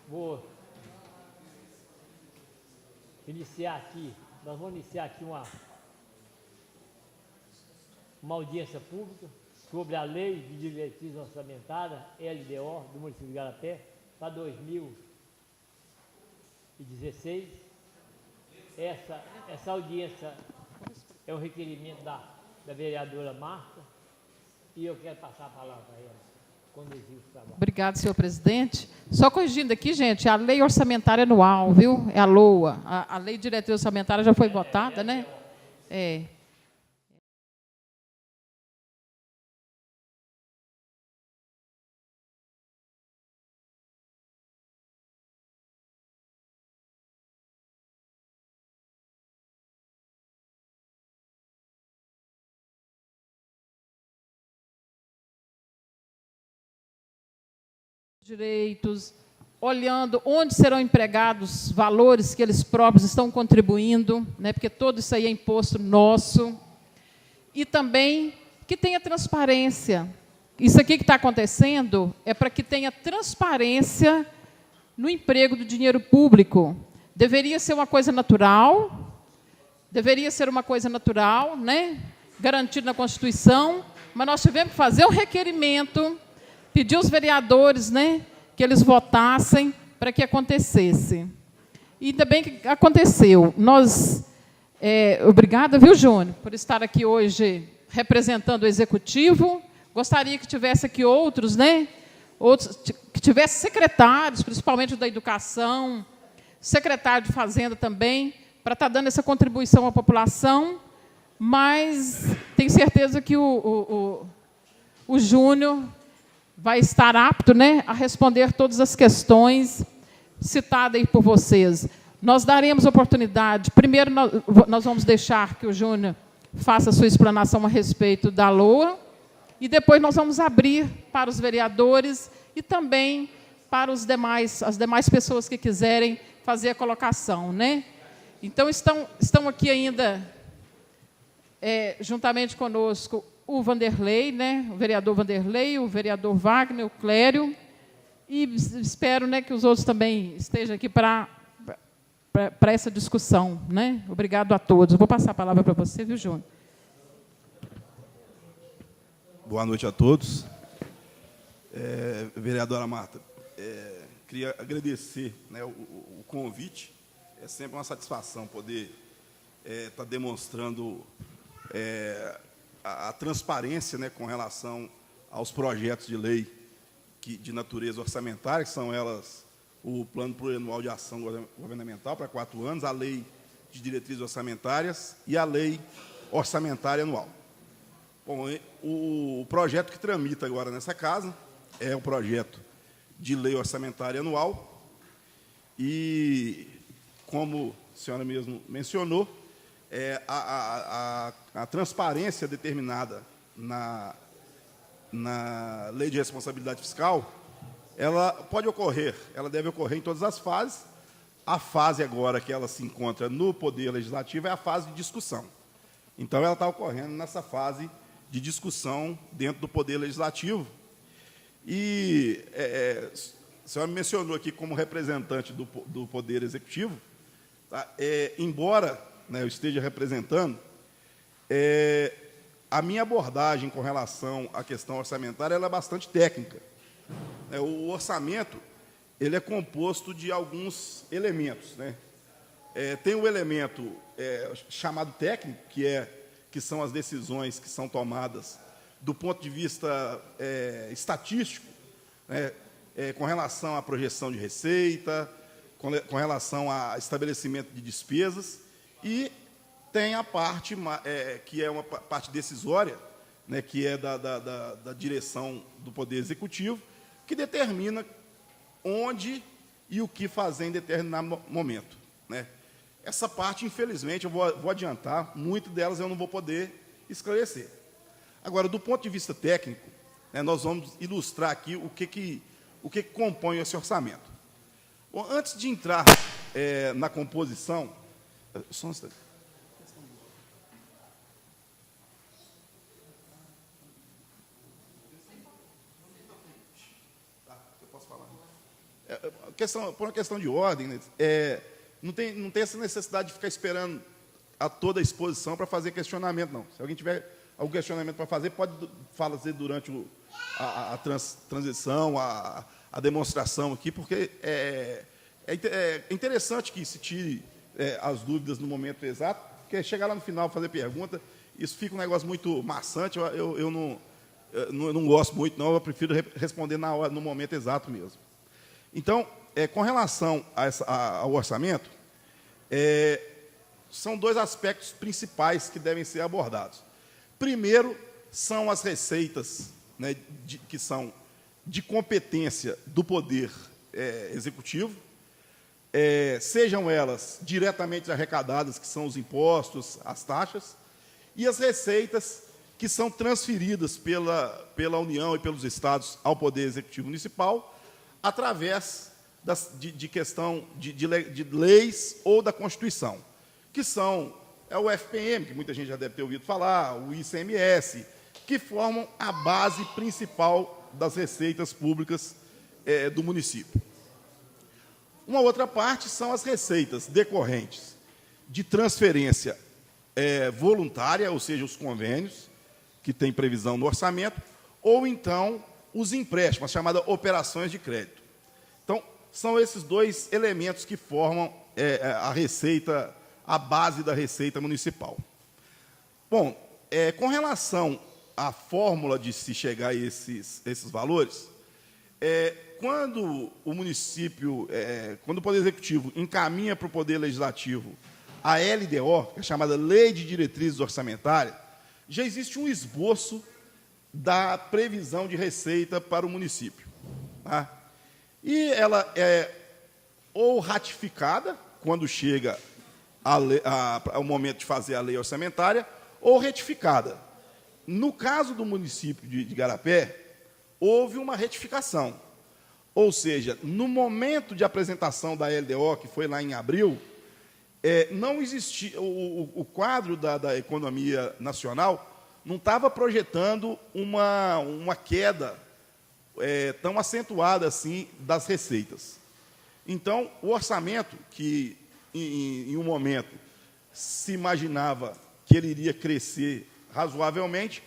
Vou iniciar aqui, nós vamos iniciar aqui uma audiência pública sobre a Lei de Diretriz Orçamentária, LDO, do município de Igarapé, para 2016. Essa audiência é um requerimento da vereadora Marta, e eu quero passar a palavra para ela. Obrigado, senhor presidente. Só corrigindo aqui, gente, a lei orçamentária anual, viu? É a LOA. A lei de diretriz orçamentária já foi votada, né? É. Direitos, olhando onde serão empregados valores que eles próprios estão contribuindo, né, porque todo isso aí é imposto nosso, e também que tenha transparência. Isso aqui que está acontecendo é para que tenha transparência no emprego do dinheiro público. Deveria ser uma coisa natural, né, garantido na Constituição, mas nós tivemos que fazer um requerimento, pedir aos vereadores, né, que eles votassem para que acontecesse. E ainda bem que aconteceu. Obrigada, viu, Júnior, por estar aqui hoje representando o Executivo. Gostaria que tivesse aqui outros, né, que tivesse secretários, principalmente da Educação, secretário de Fazenda também, para estar dando essa contribuição à população, mas tenho certeza que o Júnior vai estar apto, né, a responder todas as questões citadas aí por vocês. Nós daremos oportunidade. Primeiro, nós vamos deixar que o Júnior faça a sua explanação a respeito da LOA, e depois nós vamos abrir para os vereadores e também para as demais pessoas que quiserem fazer a colocação, né? Então, estão aqui ainda, juntamente conosco, o Vanderlei, né, o vereador Vanderlei, o vereador Wagner, o Clério, e espero, né, que os outros também estejam aqui para essa discussão, né? Obrigado a todos. Eu vou passar a palavra para você, viu, Júnior? Boa noite a todos. Vereadora Marta, queria agradecer, né, o convite. É sempre uma satisfação poder estar demonstrando a transparência, né, com relação aos projetos de lei de natureza orçamentária, que são elas o Plano Plurianual de Ação Governamental para 4 anos, a Lei de Diretrizes Orçamentárias e a Lei Orçamentária Anual. Bom, o projeto que tramita agora nessa casa é o projeto de Lei Orçamentária Anual e, como a senhora mesmo mencionou, a transparência determinada na Lei de Responsabilidade Fiscal, ela pode ocorrer, ela deve ocorrer em todas as fases. A fase agora que ela se encontra no Poder Legislativo é a fase de discussão. Então, ela está ocorrendo nessa fase de discussão dentro do Poder Legislativo. E a senhora mencionou aqui como representante do Poder Executivo, tá? Embora, né, eu esteja representando, a minha abordagem com relação à questão orçamentária ela é bastante técnica. O orçamento ele é composto de alguns elementos, né? Tem um elemento chamado técnico, que são as decisões que são tomadas do ponto de vista estatístico, né, com relação à projeção de receita, com relação a estabelecimento de despesas, e tem a parte que é uma parte decisória, né, que é da direção do Poder Executivo, que determina onde e o que fazer em determinado momento, né? Essa parte, infelizmente, eu vou adiantar, muitas delas eu não vou poder esclarecer. Agora, do ponto de vista técnico, né, nós vamos ilustrar aqui o que compõe esse orçamento. Bom, antes de entrar na composição... Só um instante. por uma questão de ordem, né, não tem essa necessidade de ficar esperando a toda a exposição para fazer questionamento, não. Se alguém tiver algum questionamento para fazer, pode fazer durante a transição, a demonstração aqui, porque é interessante que se tire as dúvidas no momento exato, porque chegar lá no final fazer pergunta, isso fica um negócio muito maçante, eu não gosto muito, não, eu prefiro responder no momento exato mesmo. Então, com relação ao orçamento, são dois aspectos principais que devem ser abordados. Primeiro, são as receitas, né, que são de competência do Poder Executivo, sejam elas diretamente arrecadadas, que são os impostos, as taxas, e as receitas que são transferidas pela União e pelos Estados ao Poder Executivo Municipal, através de questão de leis ou da Constituição, que são o FPM, que muita gente já deve ter ouvido falar, o ICMS, que formam a base principal das receitas públicas do município. Uma outra parte são as receitas decorrentes de transferência voluntária, ou seja, os convênios, que tem previsão no orçamento, ou então os empréstimos, chamadas operações de crédito. Então, são esses dois elementos que formam a receita, a base da receita municipal. Bom, com relação à fórmula de se chegar a esses valores, quando o município, quando o Poder Executivo encaminha para o Poder Legislativo a LDO, que é chamada Lei de Diretrizes Orçamentárias, já existe um esboço da previsão de receita para o município. Tá? E ela é ou ratificada, quando chega ao momento de fazer a lei orçamentária, ou retificada. No caso do município de Igarapé, houve uma retificação. Ou seja, no momento de apresentação da LDO, que foi lá em abril, não existia, o quadro da economia nacional não estava projetando uma queda tão acentuada assim das receitas. Então, o orçamento, que em um momento se imaginava que ele iria crescer razoavelmente,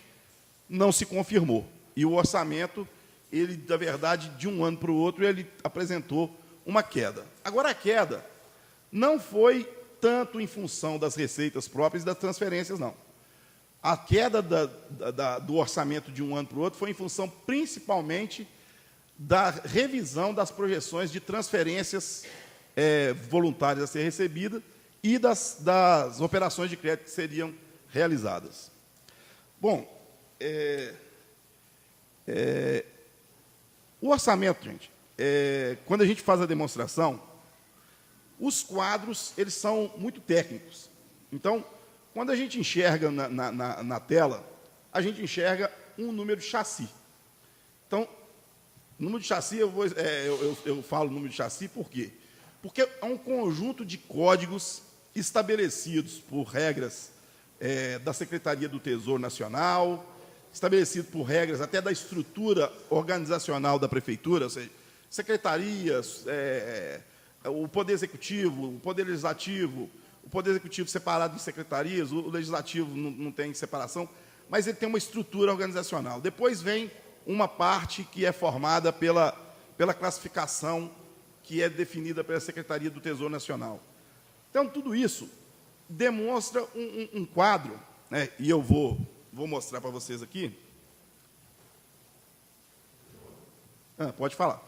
não se confirmou. E o orçamento, ele, na verdade, de um ano para o outro, ele apresentou uma queda. Agora, a queda não foi tanto em função das receitas próprias e das transferências, não. A queda do orçamento de um ano para o outro foi em função, principalmente, da revisão das projeções de transferências voluntárias a ser recebidas e das operações de crédito que seriam realizadas. Bom, o orçamento, gente, quando a gente faz a demonstração, os quadros, eles são muito técnicos. Então, quando a gente enxerga na tela, a gente enxerga um número de chassi. Então, número de chassi, eu falo número de chassi por quê? Porque é um conjunto de códigos estabelecidos por regras da Secretaria do Tesouro Nacional, estabelecido por regras até da estrutura organizacional da Prefeitura, ou seja, secretarias, o Poder Executivo, o Poder Legislativo, o Poder Executivo separado de secretarias, o Legislativo não tem separação, mas ele tem uma estrutura organizacional. Depois vem uma parte que é formada pela classificação que é definida pela Secretaria do Tesouro Nacional. Então, tudo isso demonstra um quadro, né, e eu vou mostrar para vocês aqui. Pode falar.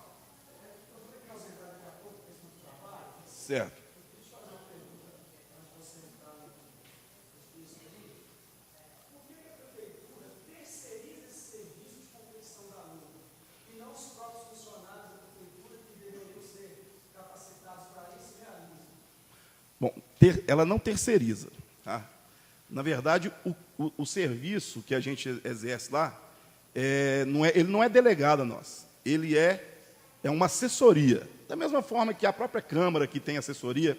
Certo. Bom, ela não terceiriza. Tá? Na verdade, o serviço que a gente exerce lá, ele não é delegado a nós. Ele é uma assessoria. Da mesma forma que a própria Câmara, que tem assessoria.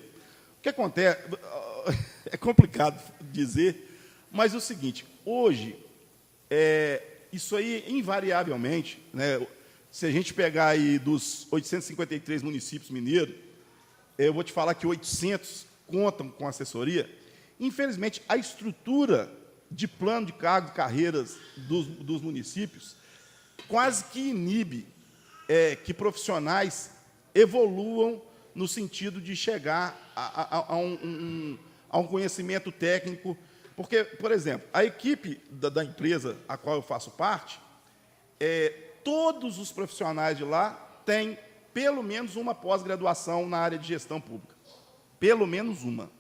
O que acontece? É complicado dizer, mas é o seguinte, hoje, isso aí, invariavelmente, né, Se a gente pegar aí dos 853 municípios mineiros, eu vou te falar que 800 contam com assessoria. Infelizmente, a estrutura de plano de cargo e carreiras dos municípios quase que inibe que profissionais evoluam no sentido de chegar a um conhecimento técnico. Porque, por exemplo, a equipe da empresa a qual eu faço parte, todos os profissionais de lá têm pelo menos uma pós-graduação na área de gestão pública. Pelo menos uma.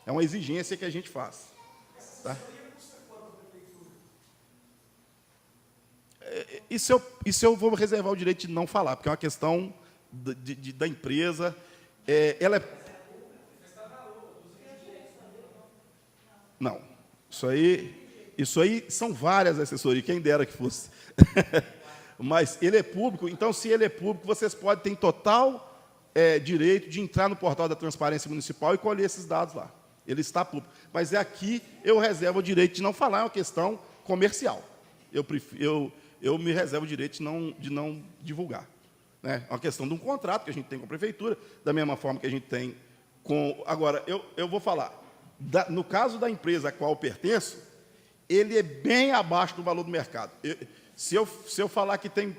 É uma exigência que a gente faz. Tá? Isso eu vou reservar o direito de não falar, porque é uma questão da empresa. Ela é... Não. Isso aí são várias assessorias, quem dera que fosse. Mas ele é público, então, se ele é público, vocês podem ter total direito de entrar no portal da Transparência Municipal e colher esses dados lá. Ele está público. Mas aqui eu reservo o direito de não falar, é uma questão comercial. Eu me reservo o direito de não divulgar. Né? É uma questão de um contrato que a gente tem com a prefeitura, da mesma forma que a gente tem com... Agora, eu vou falar. No caso da empresa a qual eu pertenço, ele é bem abaixo do valor do mercado. Se eu falar que tem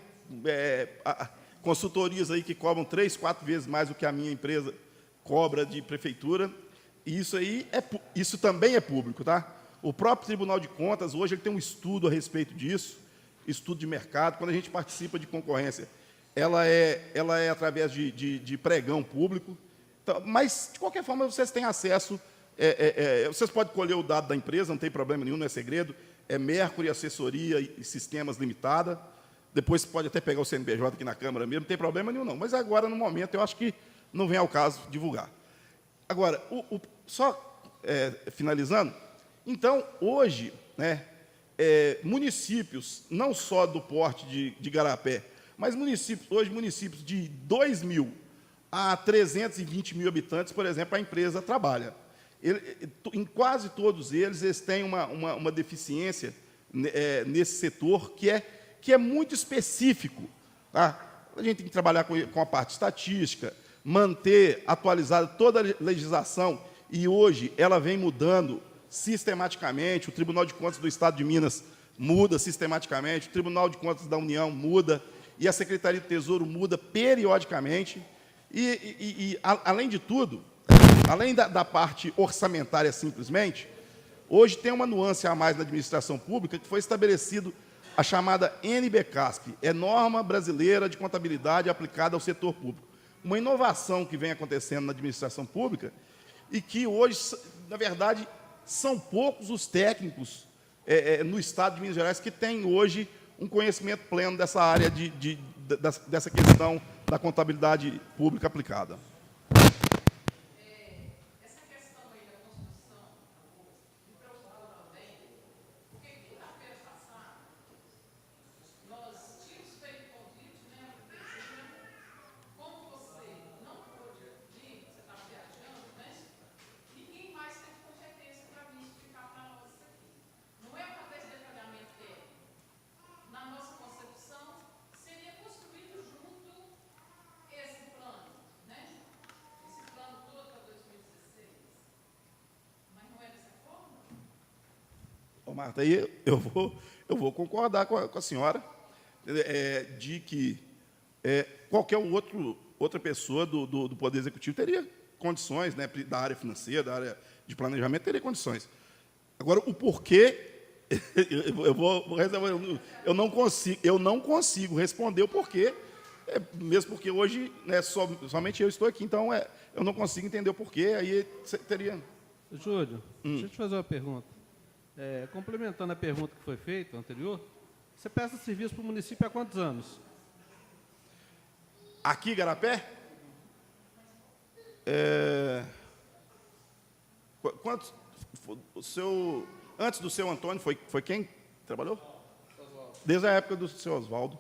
consultorias aí que cobram 3, 4 vezes mais do que a minha empresa cobra de prefeitura, isso também é público. Tá? O próprio Tribunal de Contas, hoje, ele tem um estudo a respeito disso, estudo de mercado. Quando a gente participa de concorrência, ela é através de pregão público. Então, mas, de qualquer forma, vocês têm acesso... vocês podem colher o dado da empresa, não tem problema nenhum, não é segredo. É Mercury Assessoria e Sistemas Limitada. Depois você pode até pegar o CNPJ aqui na Câmara mesmo, não tem problema nenhum, não. Mas agora, no momento, eu acho que não vem ao caso divulgar. Agora, só finalizando, então, hoje, né, municípios, não só do porte de Igarapé, mas municípios de 2 mil a 320 mil habitantes, por exemplo, a empresa trabalha. Em quase todos eles têm uma deficiência nesse setor que é muito específico. Tá? A gente tem que trabalhar com a parte estatística, manter atualizada toda a legislação, e hoje ela vem mudando sistematicamente. O Tribunal de Contas do Estado de Minas muda sistematicamente, o Tribunal de Contas da União muda, e a Secretaria do Tesouro muda periodicamente. Além de tudo, além da parte orçamentária simplesmente, hoje tem uma nuance a mais na administração pública, que foi estabelecido a chamada NBCASP, Norma Brasileira de Contabilidade Aplicada ao Setor Público. Uma inovação que vem acontecendo na administração pública e que hoje, na verdade, são poucos os técnicos no Estado de Minas Gerais que têm hoje um conhecimento pleno dessa área dessa questão da contabilidade pública aplicada. Marta, aí eu vou concordar com a senhora de que qualquer outra pessoa do Poder Executivo teria condições, né, da área financeira, da área de planejamento, teria condições. Agora, o porquê, eu não consigo responder o porquê, mesmo porque hoje, né, somente eu estou aqui, então eu não consigo entender o porquê, aí teria... Júlio, deixa eu te fazer uma pergunta. Complementando a pergunta que foi feita anterior, você presta serviço para o município há quantos anos? Aqui, Igarapé? Quantos? Antes do seu Antônio, foi quem trabalhou? Desde a época do seu Oswaldo.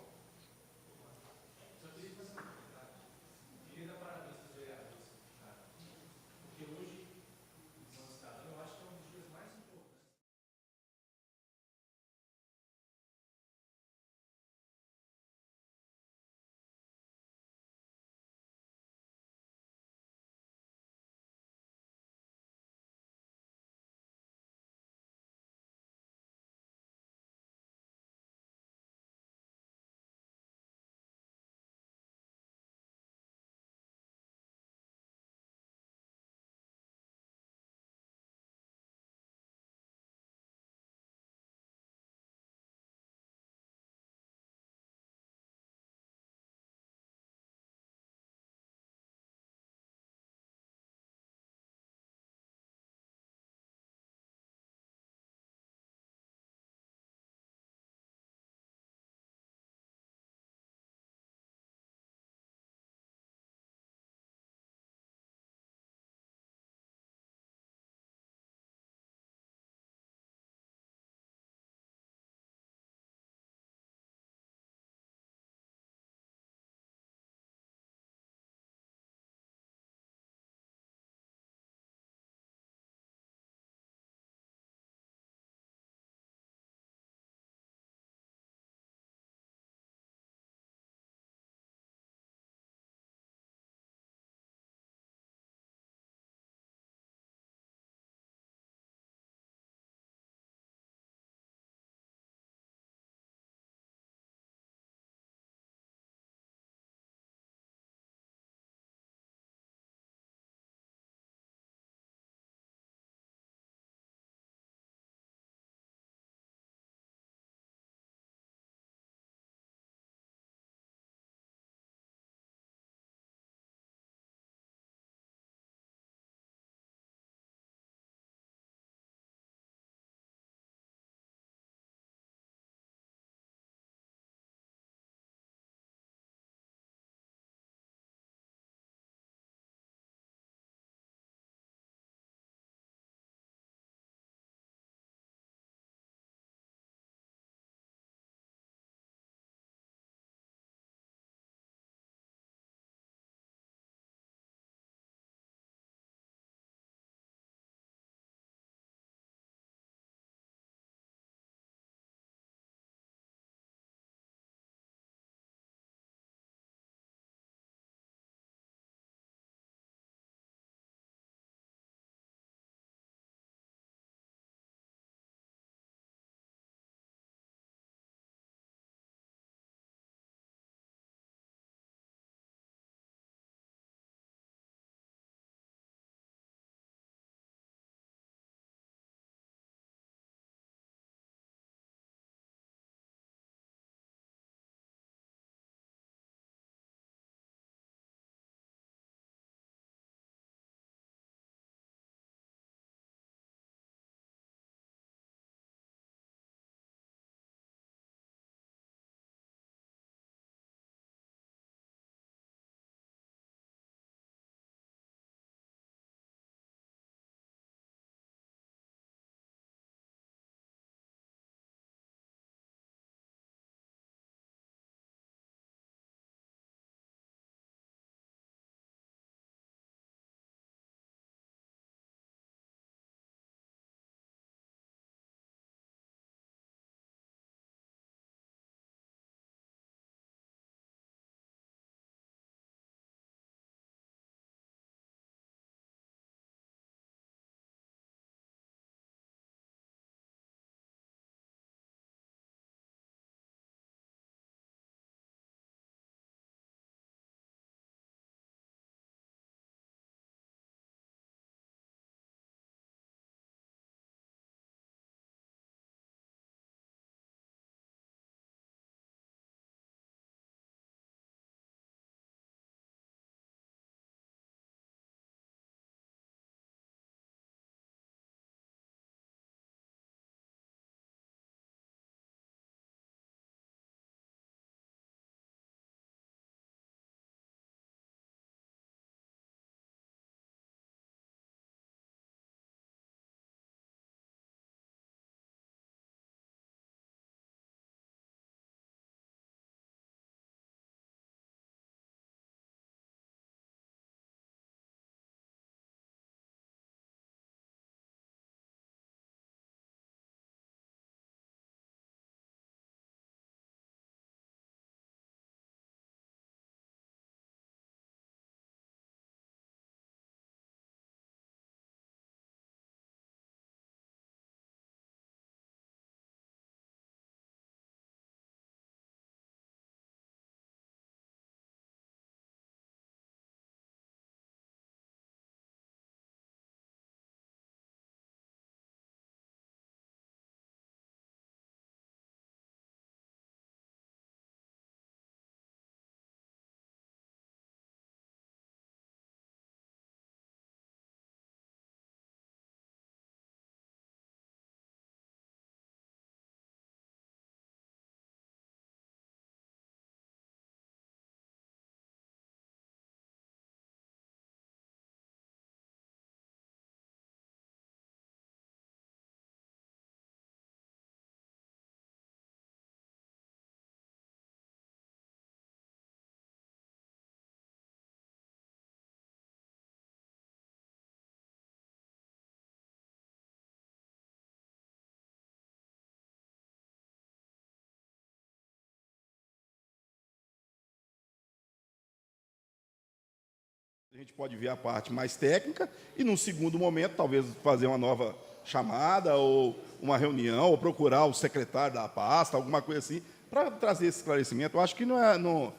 gente pode ver a parte mais técnica e, num segundo momento, talvez fazer uma nova chamada ou uma reunião, ou procurar o secretário da pasta, alguma coisa assim, para trazer esse esclarecimento. Eu acho que ela não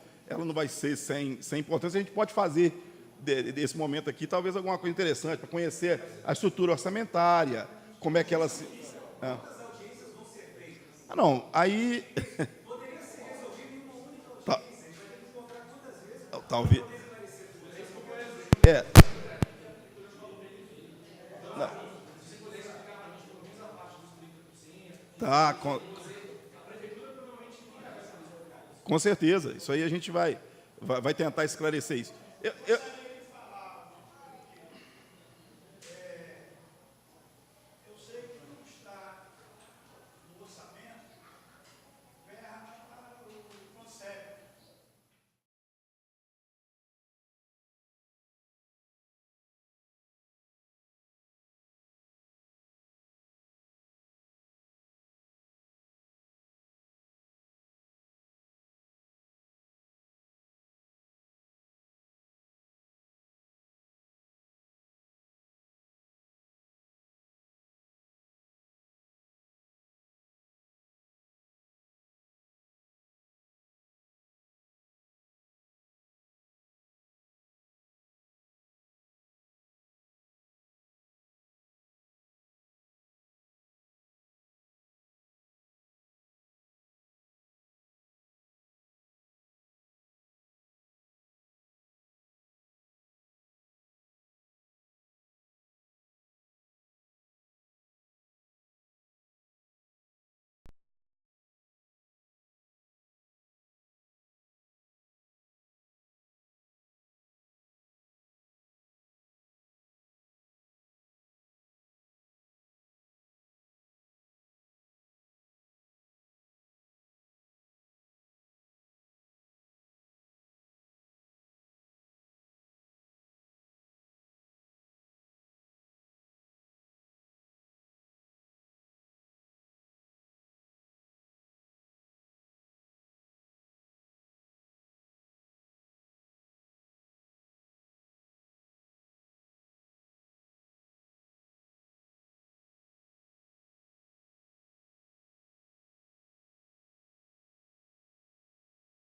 vai ser sem importância. A gente pode fazer desse momento aqui, talvez alguma coisa interessante, para conhecer a estrutura orçamentária, como é que ela se... não, aí... Talvez... Tá, com certeza. Isso aí a gente vai tentar esclarecer isso.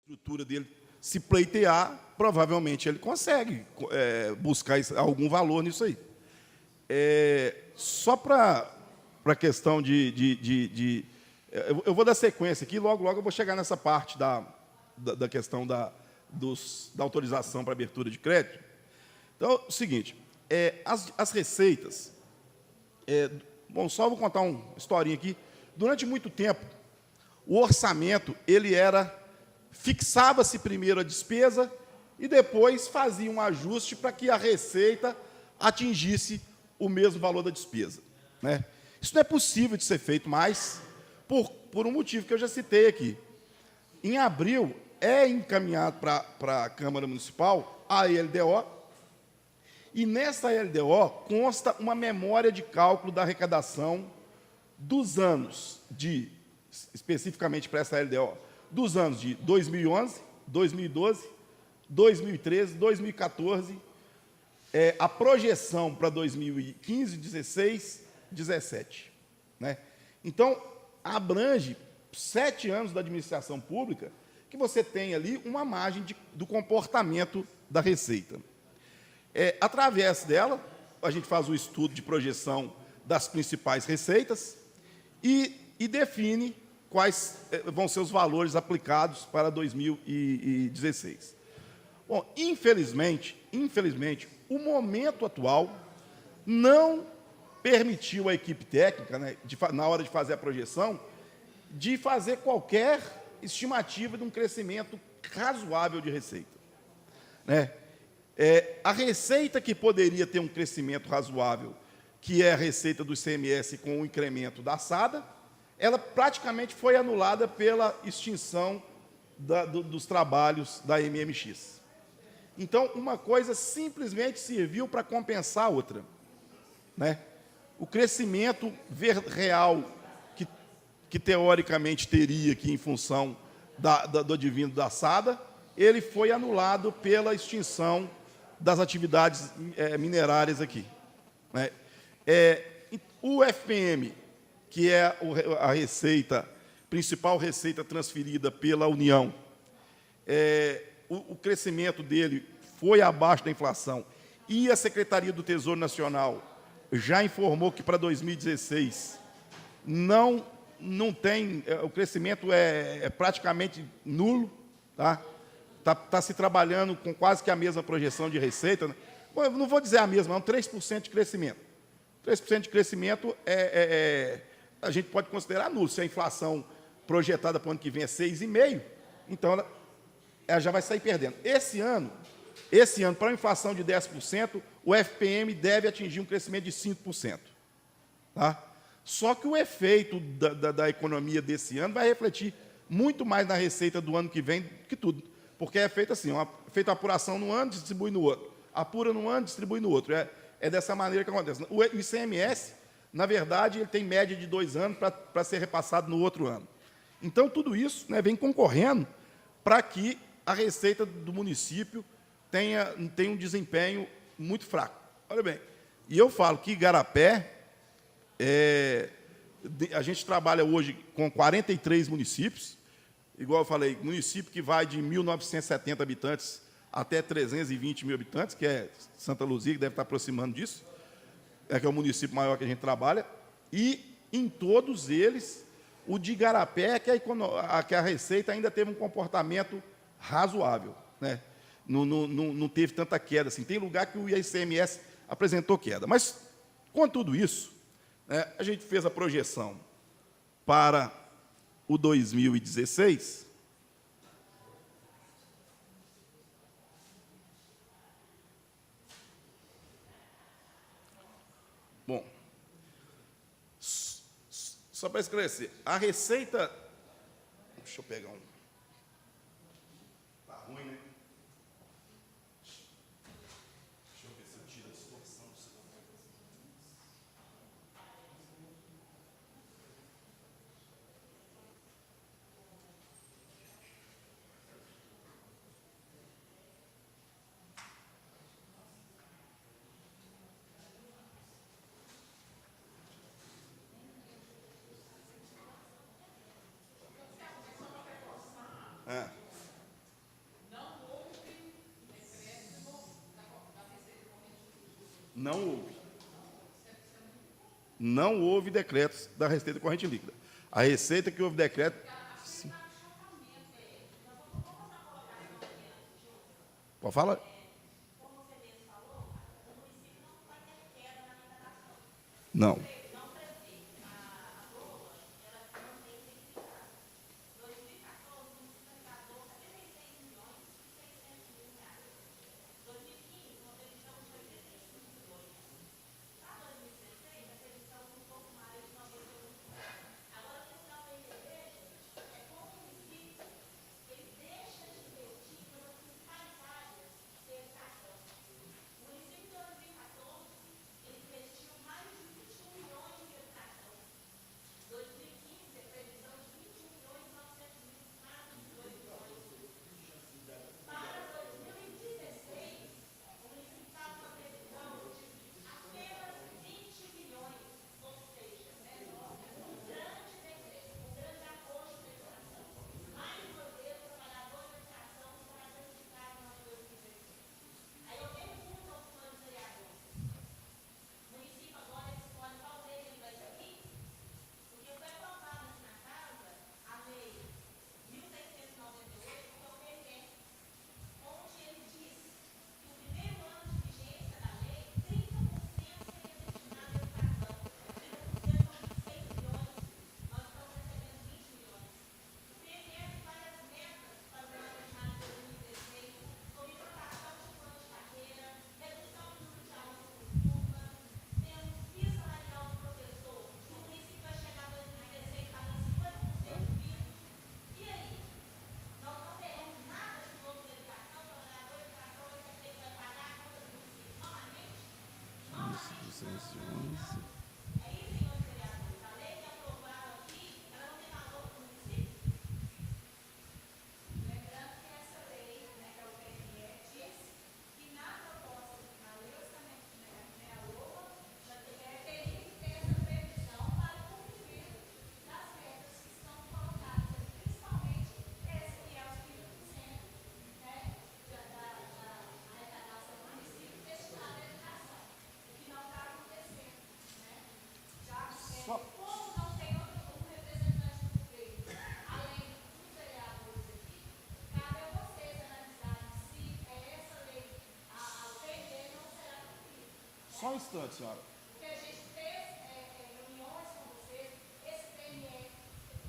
Estrutura dele se pleitear, provavelmente ele consegue buscar algum valor nisso aí. Só para a questão eu vou dar sequência aqui, logo eu vou chegar nessa parte da questão da autorização para abertura de crédito. Então, é o seguinte, as receitas... bom, só vou contar uma historinha aqui. Durante muito tempo, o orçamento, fixava-se primeiro a despesa e depois fazia um ajuste para que a receita atingisse o mesmo valor da despesa, né? Isso não é possível de ser feito mais, por um motivo que eu já citei aqui. Em abril, é encaminhado para a Câmara Municipal a LDO, e nessa LDO consta uma memória de cálculo da arrecadação dos anos especificamente para essa LDO, dos anos de 2011, 2012, 2013, 2014, a projeção para 2015, 16, 17. Né? Então, abrange 7 anos da administração pública que você tem ali uma margem do comportamento da receita. Através dela, a gente faz o estudo de projeção das principais receitas e define quais vão ser os valores aplicados para 2016. Bom, infelizmente, o momento atual não permitiu à equipe técnica, né, na hora de fazer a projeção, de fazer qualquer estimativa de um crescimento razoável de receita. Né? A receita que poderia ter um crescimento razoável, que é a receita do ICMS com o incremento da SADA, ela praticamente foi anulada pela extinção dos trabalhos da MMX. Então, uma coisa simplesmente serviu para compensar a outra. Né? O crescimento real que teoricamente teria aqui em função do advindo da SADA, ele foi anulado pela extinção das atividades minerárias aqui, né? O FPM, que é a receita, principal receita transferida pela União, o crescimento dele foi abaixo da inflação, e a Secretaria do Tesouro Nacional já informou que para 2016 não tem, o crescimento é praticamente nulo, tá? Tá se trabalhando com quase que a mesma projeção de receita, né? Bom, eu não vou dizer a mesma, é um 3% de crescimento. 3% de crescimento a gente pode considerar nulo. Se a inflação projetada para o ano que vem é 6,5%, então ela já vai sair perdendo. Esse ano, para uma inflação de 10%, o FPM deve atingir um crescimento de 5%. Tá? Só que o efeito da economia desse ano vai refletir muito mais na receita do ano que vem do que tudo. Porque é feito assim, feita a apuração no ano, distribui no outro. Apura no ano, distribui no outro. É dessa maneira que acontece. O ICMS, na verdade, ele tem média de 2 anos para ser repassado no outro ano. Então, tudo isso, né, vem concorrendo para que a receita do município tenha um desempenho muito fraco. Olha bem, e eu falo que Igarapé, a gente trabalha hoje com 43 municípios, igual eu falei, município que vai de 1.970 habitantes até 320 mil habitantes, que é Santa Luzia, que deve estar aproximando disso, que é o município maior que a gente trabalha, e em todos eles, o de Igarapé, que a receita ainda teve um comportamento razoável, né? Não teve tanta queda assim. Tem lugar que o ICMS apresentou queda. Mas, com tudo isso, né, a gente fez a projeção para o 2016. Bom, só para esclarecer, a receita... Deixa eu pegar um... Tá ruim, né? Deixa eu ver se eu tiro a distorção do seu... Não houve. Não houve decretos da receita corrente líquida. A receita que houve decreto... Sim. Pode falar? Não. Só um instante, senhora. Porque a gente fez reuniões com vocês, esse PME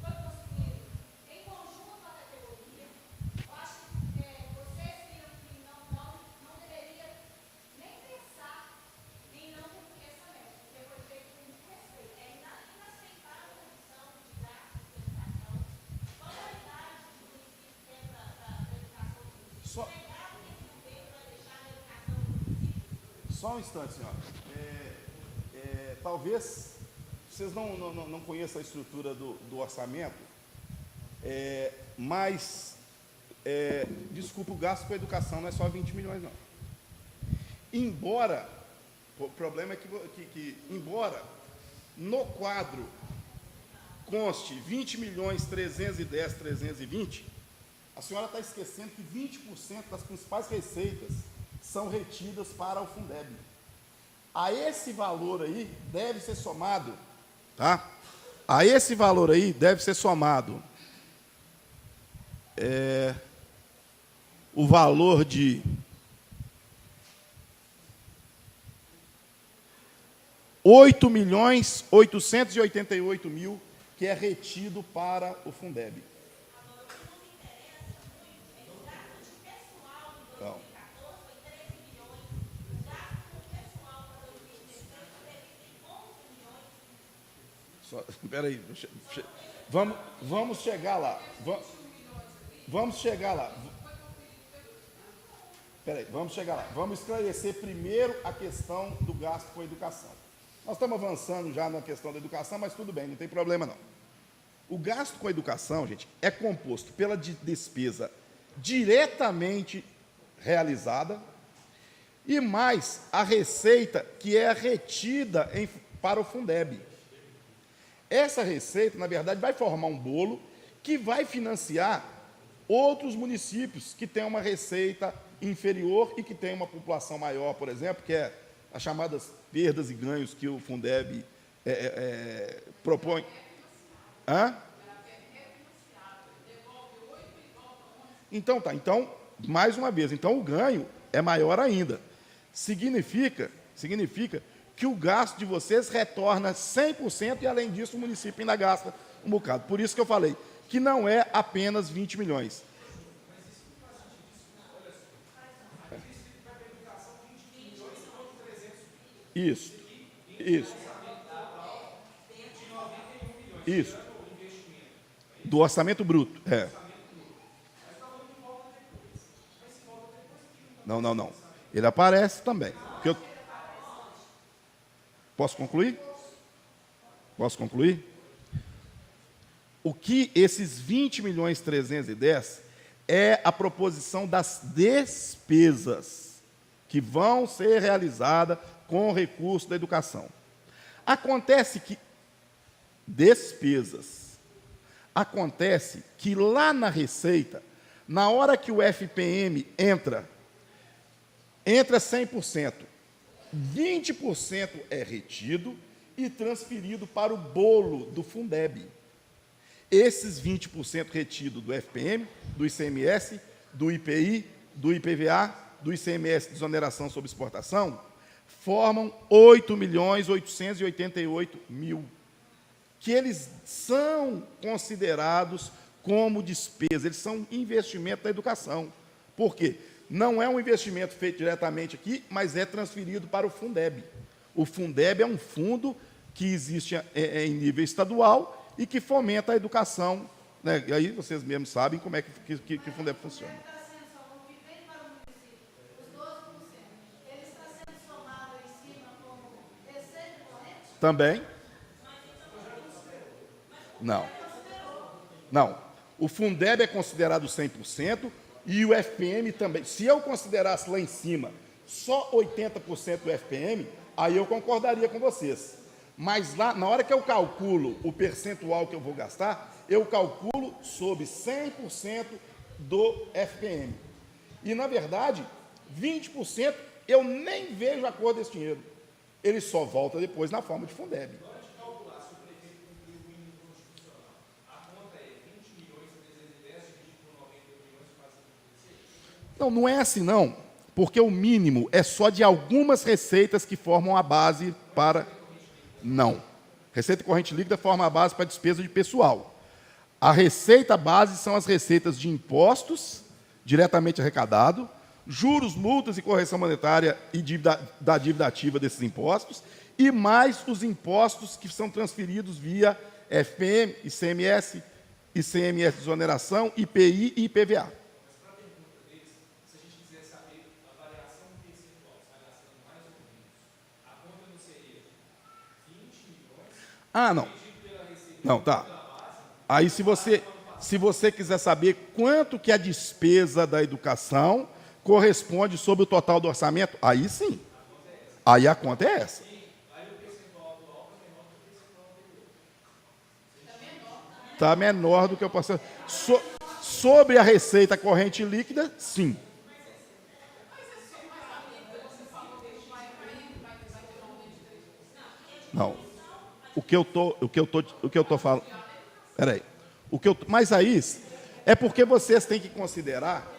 foi construído em conjunto com a categoria. Eu acho que vocês viram que não deveria nem pensar em não cumprir essa meta, porque foi feito com muito respeito. É inaceitável a condição de gasto de educação, qual a idade do município tem para a educação do município. Só, Legal tem que não tem para deixar a educação do município. só um instante, senhora. Talvez vocês não conheçam a estrutura do orçamento, mas, desculpa, o gasto com a educação não é só 20 milhões, não. Embora, o problema é que embora no quadro conste 20 milhões 310, 320, a senhora está esquecendo que 20% das principais receitas são retidas para o Fundeb. A esse valor aí deve ser somado, tá? A esse valor aí deve ser somado o valor de R$8.888.000 que é retido para o Fundeb. Então, espera aí, vamos chegar lá. Vamos chegar lá. Espera aí, vamos chegar lá. Vamos esclarecer primeiro a questão do gasto com a educação. Nós estamos avançando já na questão da educação, mas tudo bem, não tem problema não. O gasto com a educação, gente, é composto pela despesa diretamente realizada e mais a receita que é retida para o Fundeb. Essa receita, na verdade, vai formar um bolo que vai financiar outros municípios que têm uma receita inferior e que têm uma população maior, por exemplo, que é as chamadas perdas e ganhos que o Fundeb propõe. Hã? Então, tá. Então, mais uma vez, então o ganho é maior ainda. Significa que o gasto de vocês retorna 100% e, além disso, o município ainda gasta um bocado. Por isso que eu falei que não é apenas 20 milhões. Isso. Do orçamento bruto. Não. Ele aparece também. Posso concluir? O que esses 20 milhões 310 é a proposição das despesas que vão ser realizadas com o recurso da educação. Acontece que lá na receita, na hora que o FPM entra 100%, 20% é retido e transferido para o bolo do Fundeb. Esses 20% retido do FPM, do ICMS, do IPI, do IPVA, do ICMS de exoneração sobre exportação, formam 8.888.000, que eles são considerados como despesa, eles são investimento da educação. Por quê? Não é um investimento feito diretamente aqui, mas é transferido para o Fundeb. O Fundeb é um fundo que existe em nível estadual e que fomenta a educação, né? E aí vocês mesmos sabem como é que o Fundeb funciona. Também? Não. O Fundeb é considerado 100%, e o FPM também. Se eu considerasse lá em cima só 80% do FPM, aí eu concordaria com vocês. Mas lá, na hora que eu calculo o percentual que eu vou gastar, eu calculo sobre 100% do FPM. E, na verdade, 20% eu nem vejo a cor desse dinheiro. Ele só volta depois na forma de Fundeb. Não é assim, não. Porque o mínimo é só de algumas receitas que formam a base para... Não. Receita corrente líquida forma a base para despesa de pessoal. A receita base são as receitas de impostos, diretamente arrecadado, juros, multas e correção monetária e da dívida ativa desses impostos, e mais os impostos que são transferidos via FPM, ICMS, ICMS de exoneração, IPI e IPVA. Ah, não. Não, tá. Aí, se você quiser saber quanto que a despesa da educação corresponde sobre o total do orçamento, aí sim. Aí a conta é essa. Está menor do que eu posso... Sobre a receita corrente líquida, sim. Não. O que eu tô falando... Peraí. Mas aí, é porque vocês têm que considerar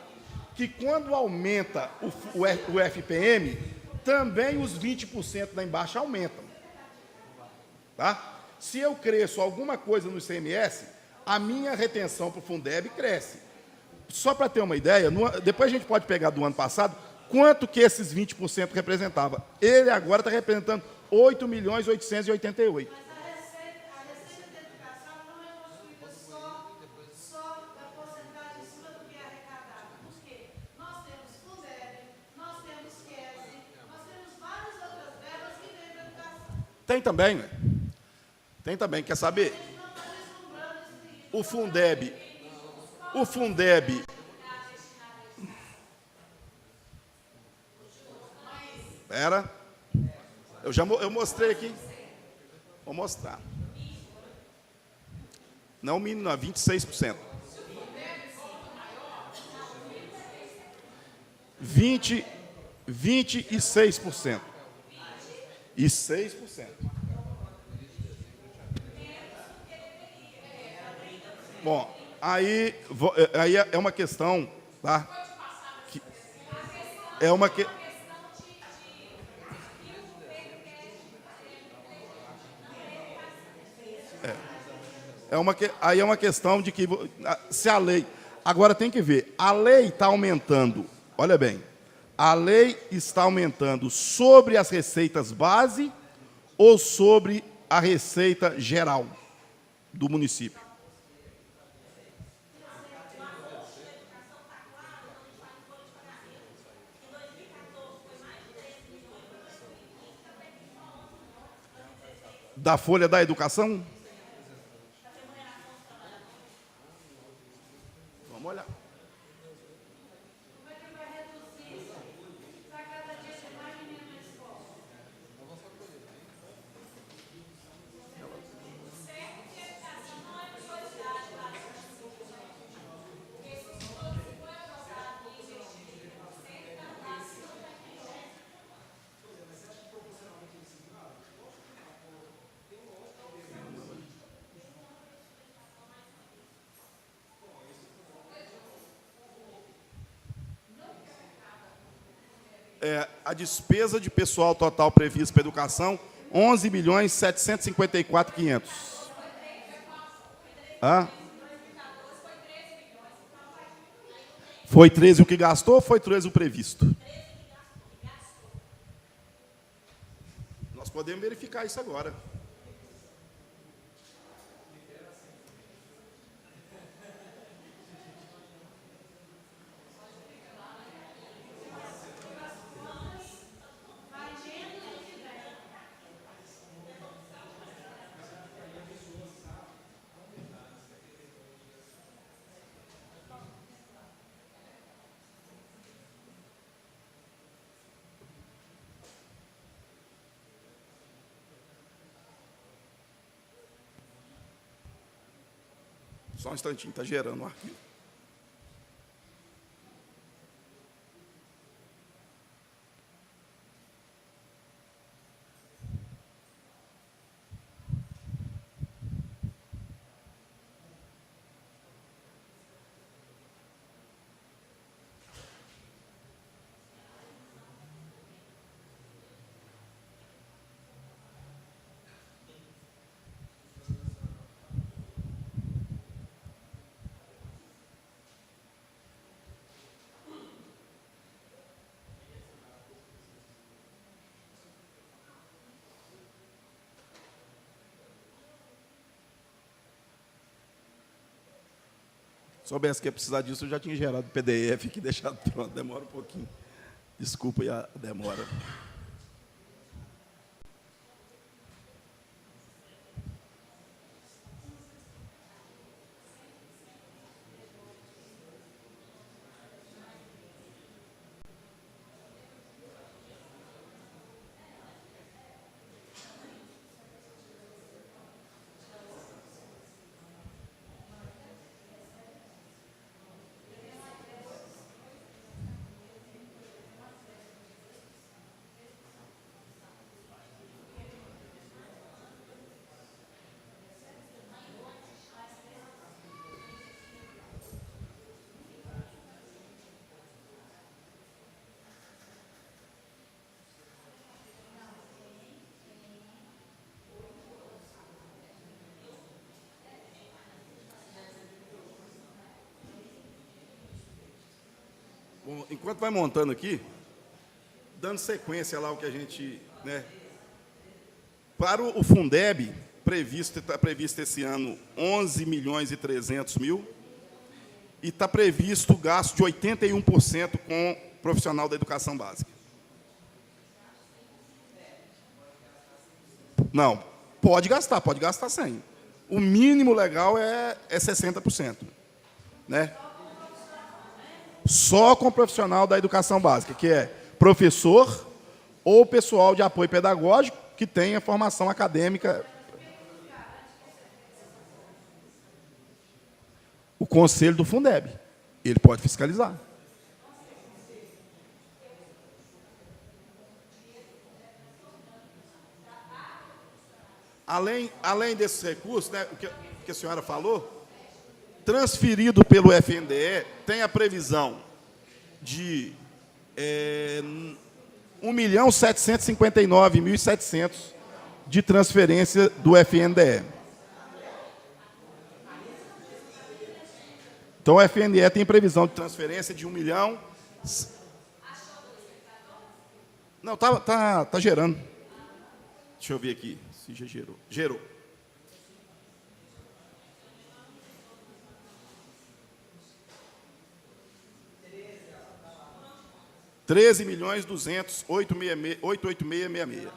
que quando aumenta o FPM, também os 20% lá embaixo aumentam. Tá? Se eu cresço alguma coisa no ICMS, a minha retenção para o Fundeb cresce. Só para ter uma ideia, depois a gente pode pegar do ano passado, quanto que esses 20% representava. Ele agora está representando 8.888.000. Tem também, né? Tem também, quer saber? O Fundeb. Espera. Eu mostrei aqui. Vou mostrar. Não, mínimo, não, 26%. 26%. E 6%. Bom, aí é uma questão, tá? Aí é uma questão de que se a lei... Agora tem que ver, a lei está aumentando, olha bem, a lei está aumentando sobre as receitas base ou sobre a receita geral do município? Da folha da educação? Vamos olhar. A despesa de pessoal total prevista para a educação, 11.754.500. Foi 13 o que gastou ou foi 13 o previsto? Nós podemos verificar isso agora. Só um instantinho, está gerando o arquivo. soubesse que ia precisar disso, eu já tinha gerado o PDF aqui, deixado pronto. Demora um pouquinho. Desculpa aí a demora. Bom, enquanto vai montando aqui, dando sequência lá ao que a gente, né, para o Fundeb, está previsto esse ano 11.300.000 e está previsto o gasto de 81% com profissional da educação básica. Não, pode gastar 100%. O mínimo legal é 60%, né? Só com profissional da educação básica, que é professor ou pessoal de apoio pedagógico que tenha formação acadêmica. O conselho do Fundeb, ele pode fiscalizar. Além desses recursos, né, o que a senhora falou, transferido pelo FNDE, tem a previsão de 1.759.700 de transferência do FNDE. Então, o FNDE tem previsão de transferência de 1 milhão... Não, tá gerando. Deixa eu ver aqui se já gerou. Gerou. R$13.200.886.66.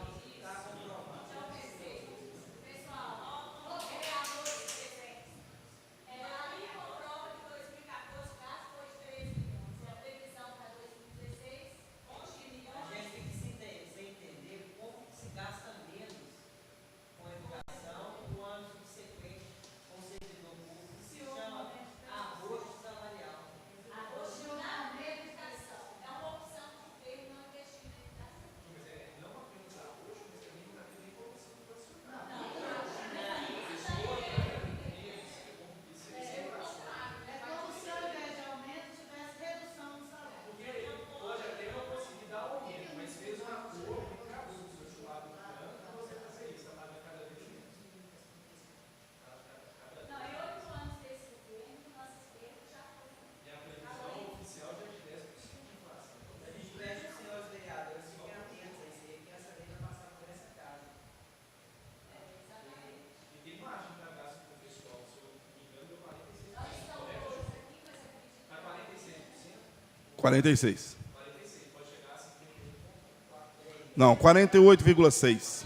(46). Não, 48,6.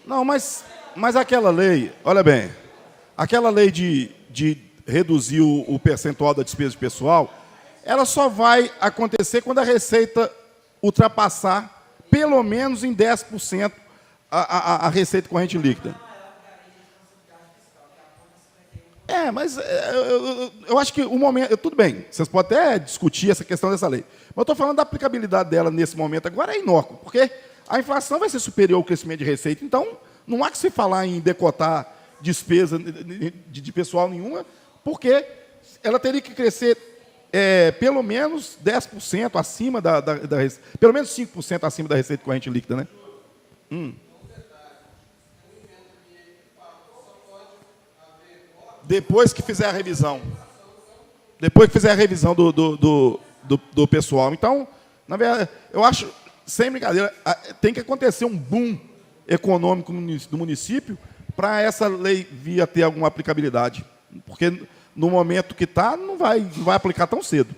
Não, mas aquela lei, olha bem, aquela lei de reduzir o percentual da despesa de pessoal, ela só vai acontecer quando a Receita ultrapassar pelo menos em 10% a receita corrente líquida. Mas eu acho que o momento... Tudo bem, vocês podem até discutir essa questão dessa lei. Mas eu estou falando da aplicabilidade dela nesse momento agora, é inócuo, porque a inflação vai ser superior ao crescimento de receita, então não há que se falar em decotar despesa de pessoal nenhuma, porque ela teria que crescer pelo menos 10% acima da receita, pelo menos 5% acima da receita corrente líquida, né? Depois que fizer a revisão. Depois que fizer a revisão do pessoal. Então, na verdade, eu acho, sem brincadeira, tem que acontecer um boom econômico do município para essa lei vir a ter alguma aplicabilidade. Porque no momento que está, não vai aplicar tão cedo.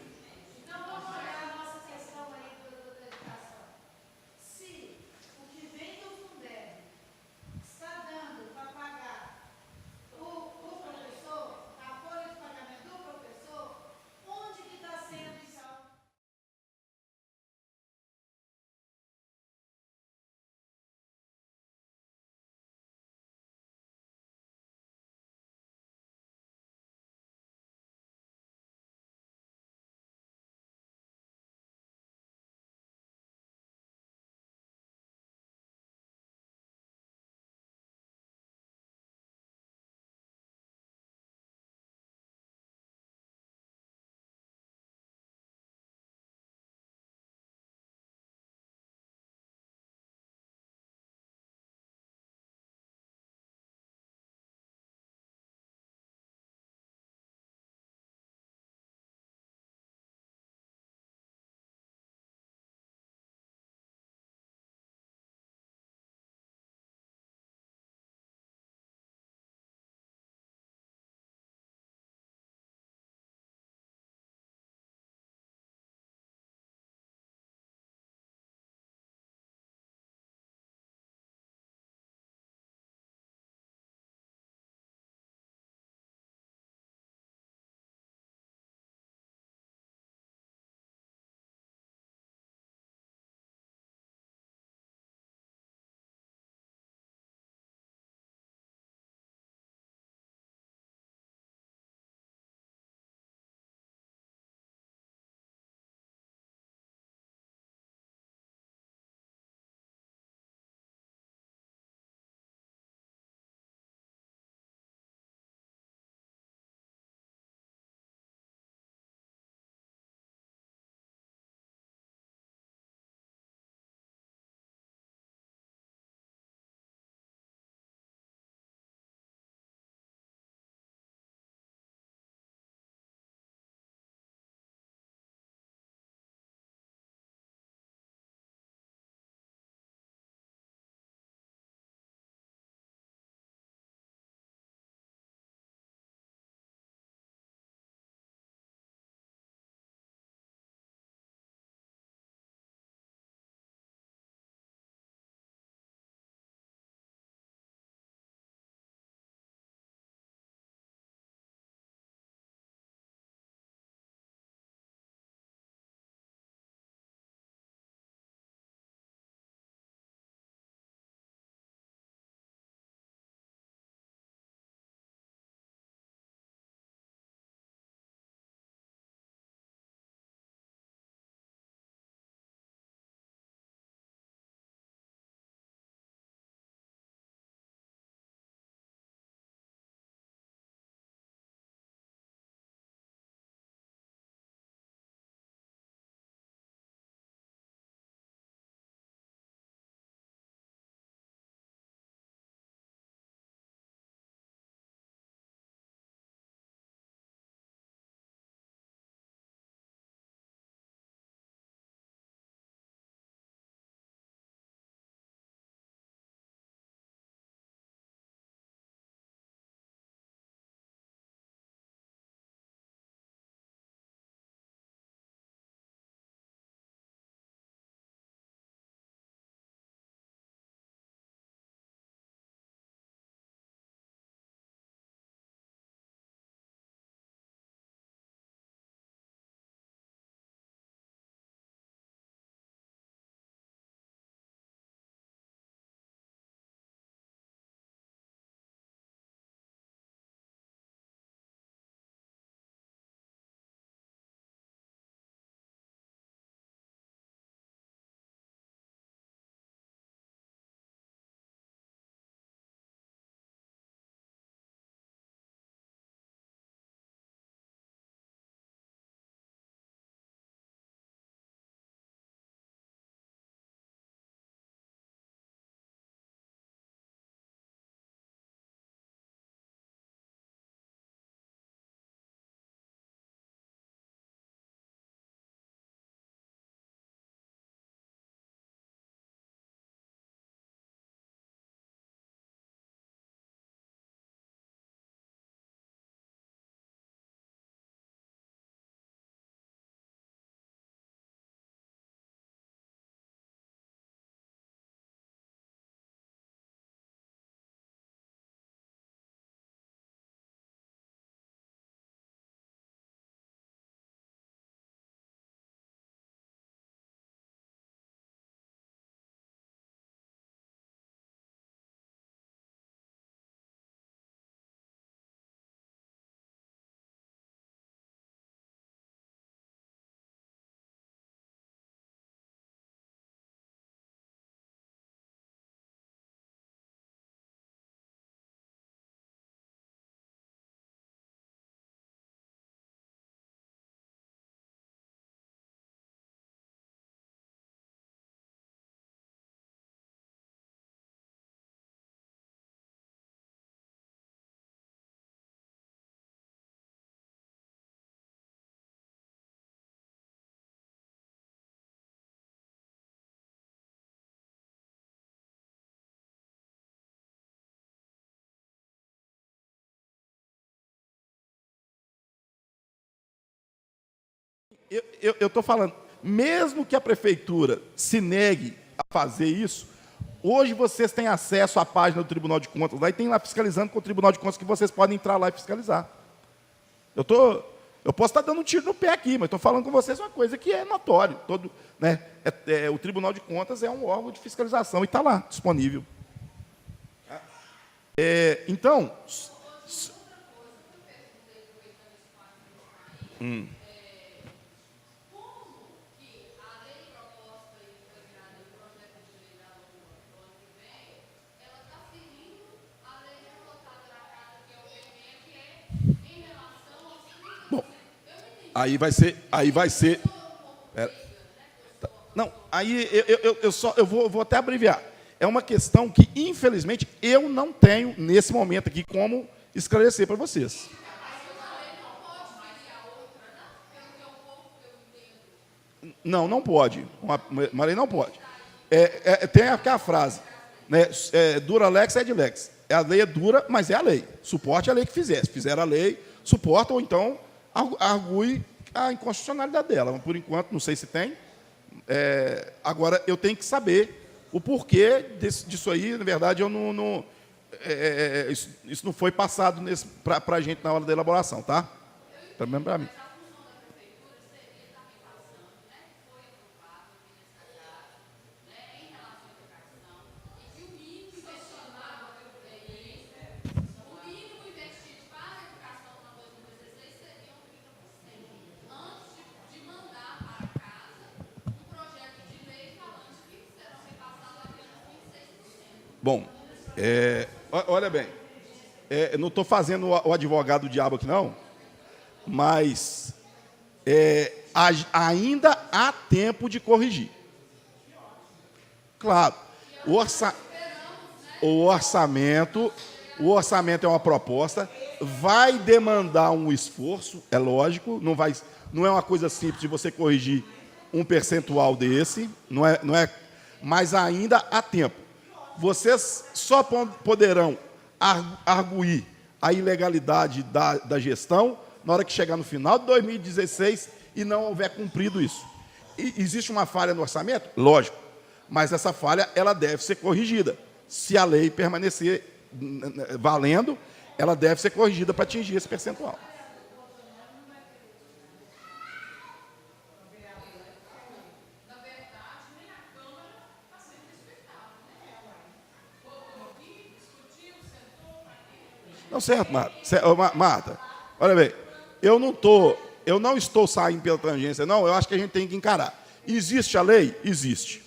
Eu estou falando, mesmo que a prefeitura se negue a fazer isso, hoje vocês têm acesso à página do Tribunal de Contas, lá e tem lá fiscalizando com o Tribunal de Contas que vocês podem entrar lá e fiscalizar. Eu posso estar dando um tiro no pé aqui, mas estou falando com vocês uma coisa que é notório. Né, o Tribunal de Contas é um órgão de fiscalização e está lá, disponível. Então... Bom, aí vai ser. Pera. Não, aí eu vou até abreviar. É uma questão que, infelizmente, eu não tenho, nesse momento aqui, como esclarecer para vocês. Não, não pode. Uma lei não pode. Tem aquela frase, né? Dura lex et lex. A lei é dura, mas é a lei. Suporte a lei que fizer. Se fizer a lei, suporta ou então argue a inconstitucionalidade dela. Mas, por enquanto, não sei se tem. Agora, eu tenho que saber o porquê disso aí. Na verdade, eu não isso não foi passado para a gente na hora da elaboração, tá? Também para mim. Bom, olha bem, eu não estou fazendo o advogado do diabo aqui, não, mas ainda há tempo de corrigir. Claro, o orçamento é uma proposta, vai demandar um esforço, é lógico, não é uma coisa simples de você corrigir um percentual desse, não é, mas ainda há tempo. Vocês só poderão arguir a ilegalidade da gestão na hora que chegar no final de 2016 e não houver cumprido isso. E existe uma falha no orçamento? Lógico. Mas essa falha ela deve ser corrigida. Se a lei permanecer valendo, ela deve ser corrigida para atingir esse percentual. Não, certo, Marta. Olha bem, eu não estou saindo pela tangência, não. Eu acho que a gente tem que encarar. Existe a lei? Existe.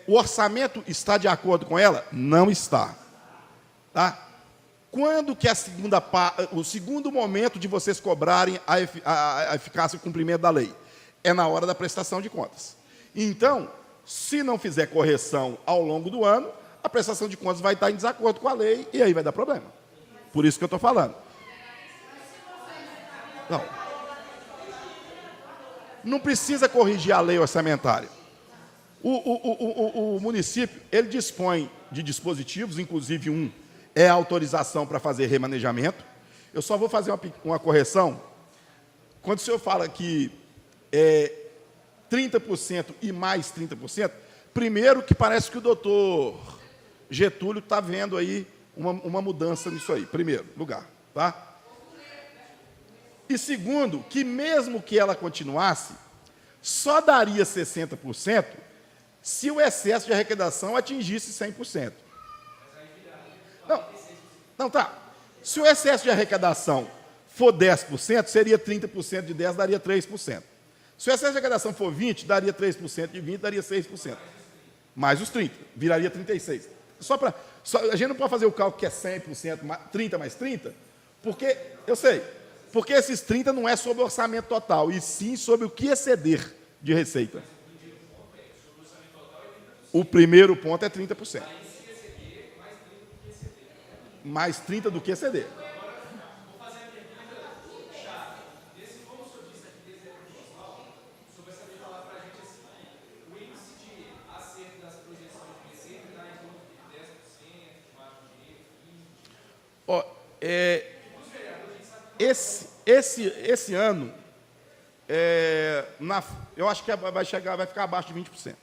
O orçamento está de acordo com ela? Não está. Tá? Quando que o segundo momento de vocês cobrarem a eficácia e o cumprimento da lei? É na hora da prestação de contas. Então, se não fizer correção ao longo do ano, a prestação de contas vai estar em desacordo com a lei e aí vai dar problema. Por isso que eu estou falando. Não precisa corrigir a lei orçamentária. O município, ele dispõe de dispositivos, inclusive um é a autorização para fazer remanejamento. Eu só vou fazer uma correção. Quando o senhor fala que 30% e mais 30%, primeiro que parece que o doutor Getúlio está vendo aí uma mudança nisso aí, primeiro lugar, tá? E segundo, que mesmo que ela continuasse, só daria 60% se o excesso de arrecadação atingisse 100%. Não, tá. Se o excesso de arrecadação for 10%, seria 30% de 10, daria 3%. Se o excesso de arrecadação for 20%, daria 3% de 20, daria 6%. Mais os 30%, viraria 36%. A gente não pode fazer o cálculo que é 100%, 30 mais 30, porque, eu sei, porque esses 30 não é sobre o orçamento total, e sim sobre o que exceder de receita. O primeiro ponto é 30%. Mais 30 do que exceder. Esse ano, eu acho que vai ficar abaixo de 20%.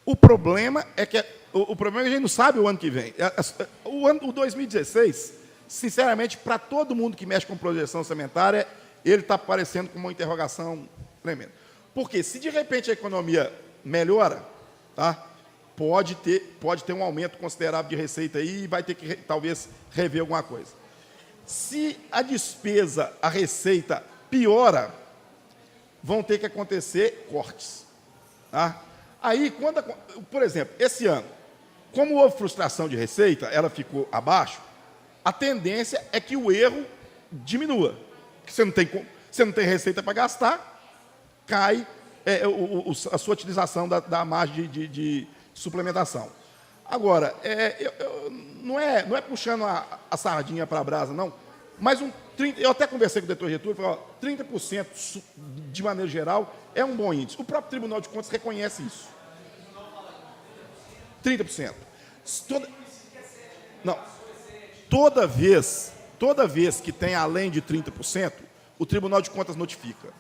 O problema é que o problema é que a gente não sabe o ano que vem. O 2016, sinceramente, para todo mundo que mexe com projeção orçamentária, ele está parecendo com uma interrogação tremenda. Porque se de repente a economia melhora, tá? Pode ter um aumento considerável de receita aí e vai ter que talvez rever alguma coisa. Se a despesa, a receita piora, vão ter que acontecer cortes. Tá? Aí, por exemplo, esse ano, como houve frustração de receita, ela ficou abaixo, a tendência é que o erro diminua. Porque você não tem receita para gastar, cai a sua utilização da margem de suplementação. Agora, não é puxando a sardinha para a brasa, não, mas eu até conversei com o doutor Getúlio, falei, 30% de maneira geral é um bom índice. O próprio Tribunal de Contas reconhece isso. 30%. Toda vez que tem além de 30%, o Tribunal de Contas notifica.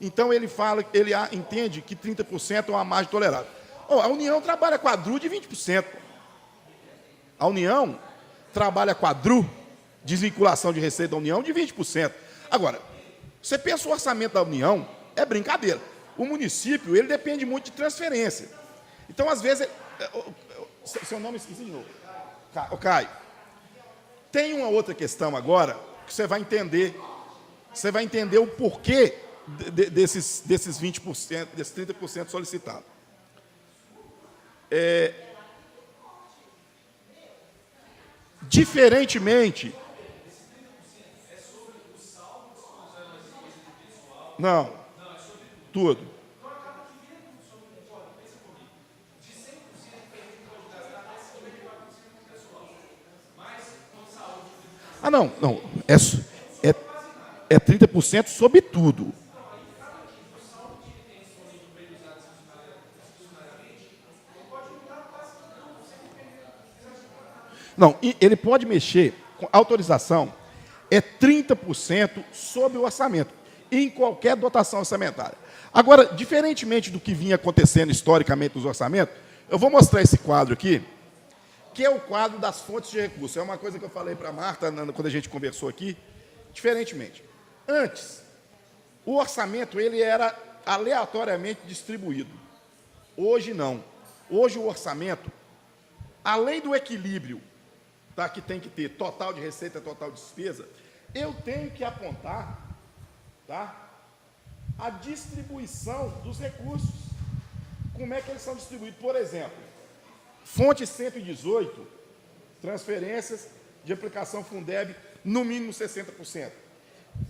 Então, ele entende que 30% é uma margem tolerável. A União trabalha com a DRU de 20%. A União trabalha com a DRU, desvinculação de receita da União, de 20%. Agora, você pensa o orçamento da União, é brincadeira. O município, ele depende muito de transferência. Então, às vezes... Seu nome esqueci de novo. Caio. Tem uma outra questão agora, que você vai entender. Você vai entender o porquê desses 20%, desses 30% solicitados. Diferentemente... Não. Tudo. Não. É 30% sobre tudo. Não, ele pode mexer com autorização, é 30% sobre o orçamento, em qualquer dotação orçamentária. Agora, diferentemente do que vinha acontecendo historicamente nos orçamentos, eu vou mostrar esse quadro aqui, que é o quadro das fontes de recursos. É uma coisa que eu falei para a Marta quando a gente conversou aqui, diferentemente. Antes, o orçamento ele era aleatoriamente distribuído. Hoje não. Hoje o orçamento, além do equilíbrio, tá, que tem que ter total de receita, total de despesa, eu tenho que apontar, tá, a distribuição dos recursos. Como é que eles são distribuídos? Por exemplo, fonte 118, transferências de aplicação Fundeb, no mínimo 60%.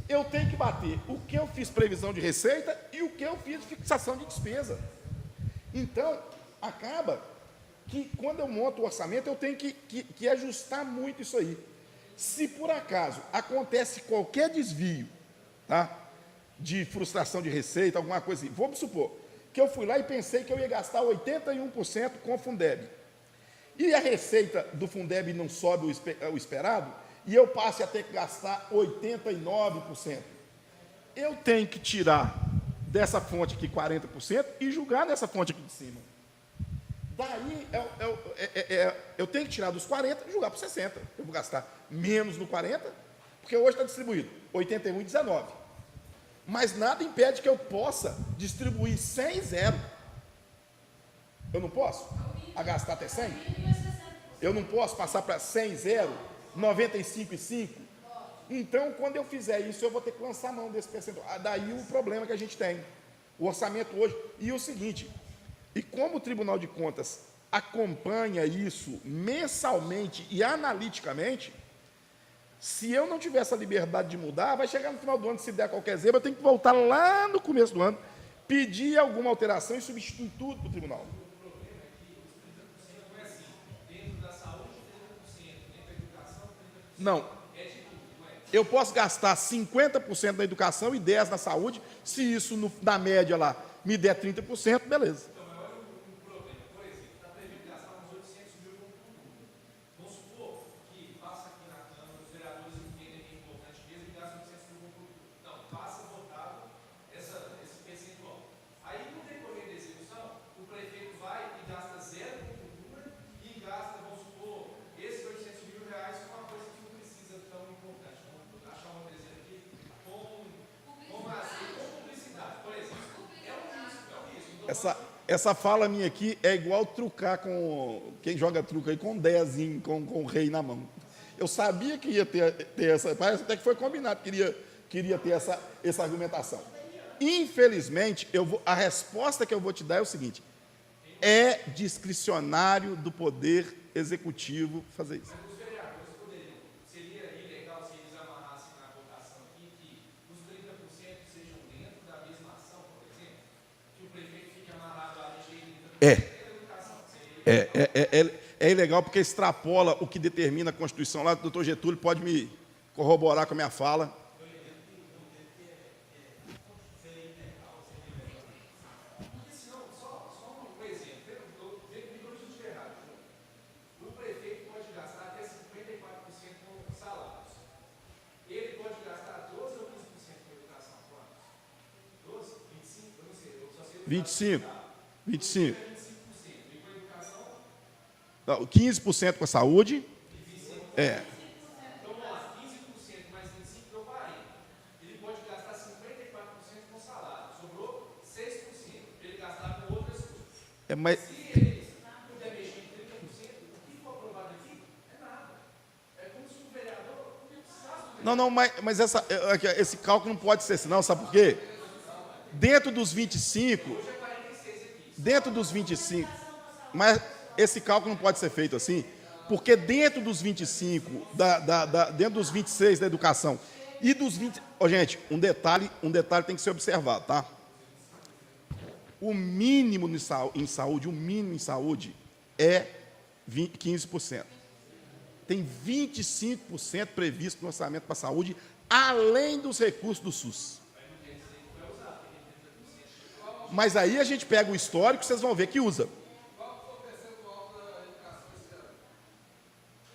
Eu tenho que bater o que eu fiz previsão de receita e o que eu fiz de fixação de despesa. Então, acaba que, quando eu monto o orçamento, eu tenho que ajustar muito isso aí. Se, por acaso, acontece qualquer desvio, tá, de frustração de receita, alguma coisa assim, vamos supor que eu fui lá e pensei que eu ia gastar 81% com o Fundeb. E a receita do Fundeb não sobe o esperado, e eu passo a ter que gastar 89%. Eu tenho que tirar dessa fonte aqui 40% e julgar nessa fonte aqui de cima. Daí, eu tenho que tirar dos 40% e julgar para 60%. Eu vou gastar menos no 40%, porque hoje está distribuído 81 e 19. Mas nada impede que eu possa distribuir 100 e 0. Eu não posso? A gastar até 100? Eu não posso passar para 100 e 0, 95 e 5? Então, quando eu fizer isso, eu vou ter que lançar a mão desse percentual. Daí o problema que a gente tem. O orçamento hoje. E o seguinte, e como o Tribunal de Contas acompanha isso mensalmente e analiticamente, se eu não tiver essa liberdade de mudar, vai chegar no final do ano, se der qualquer zebra, eu tenho que voltar lá no começo do ano, pedir alguma alteração e substituir tudo para o tribunal. Não. Eu posso gastar 50% na educação e 10% na saúde, se isso, na média lá, me der 30%, beleza. Essa fala minha aqui é igual trucar com... Quem joga truco aí com um 10, com o rei na mão. Eu sabia que ia ter essa... Parece até que foi combinado, queria ter essa argumentação. Infelizmente, a resposta que eu vou te dar é o seguinte: é discricionário do Poder Executivo fazer isso. Os vereadores poderiam, seria ilegal se eles amarrassem na votação aqui que os 30% sejam dentro da mesma ação, por exemplo, que o prefeito fique amarrado à lei de 30%. É ilegal porque extrapola o que determina a Constituição. Lá, o doutor Getúlio pode me corroborar com a minha fala. Ele pode gastar 12 ou 15% com educação por ano? 12, 25, eu não sei, eu só sei. 25. 25%. E com educação? Não, 15% com a saúde. Então vamos lá, 15% mais 25 deu 40%. Ele pode gastar 54% com salário. Sobrou 6%. Ele gastar com outras coisas. Mas, Se ele puder mexer em 30%, o que for aprovado aqui é nada. É como se o vereador não precisasse do não, mas esse cálculo não pode ser assim, não. Sabe por quê? Dentro dos 25, mas esse cálculo não pode ser feito assim, porque dentro dos 25, dentro dos 26 da educação e dos 20... gente, um detalhe tem que ser observado, tá? O mínimo em saúde é 15%. Tem 25% previsto no orçamento para a saúde, além dos recursos do SUS. Mas aí a gente pega o histórico, vocês vão ver que usa.